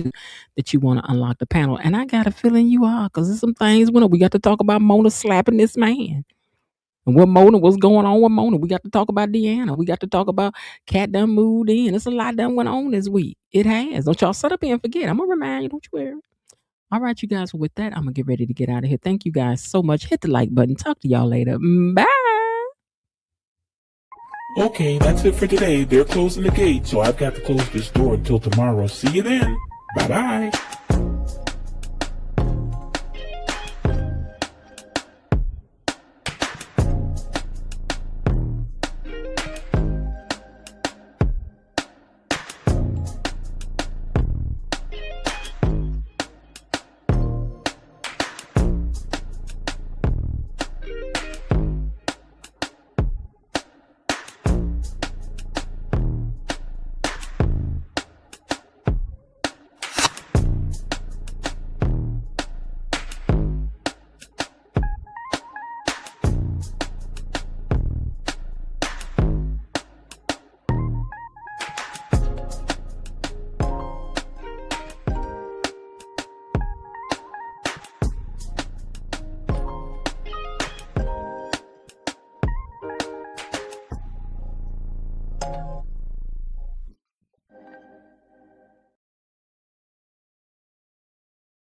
[SPEAKER 4] that you want to unlock the panel. And I got a feeling you are, because there's some things we got to talk about Mona slapping this man. And what's going on with Mona. We got to talk about Deanna. We got to talk about Cat done moved in. There's a lot done went on this week. It has. Don't y'all sit up here and forget. I'm going to remind you. Don't you worry. All right, you guys. With that, I'm going to get ready to get out of here. Thank you guys so much. Hit the like button. Talk to y'all later. Bye.
[SPEAKER 7] Okay, that's it for today. They're closing the gate, so I've got to close this door until tomorrow. See you then. Bye-bye.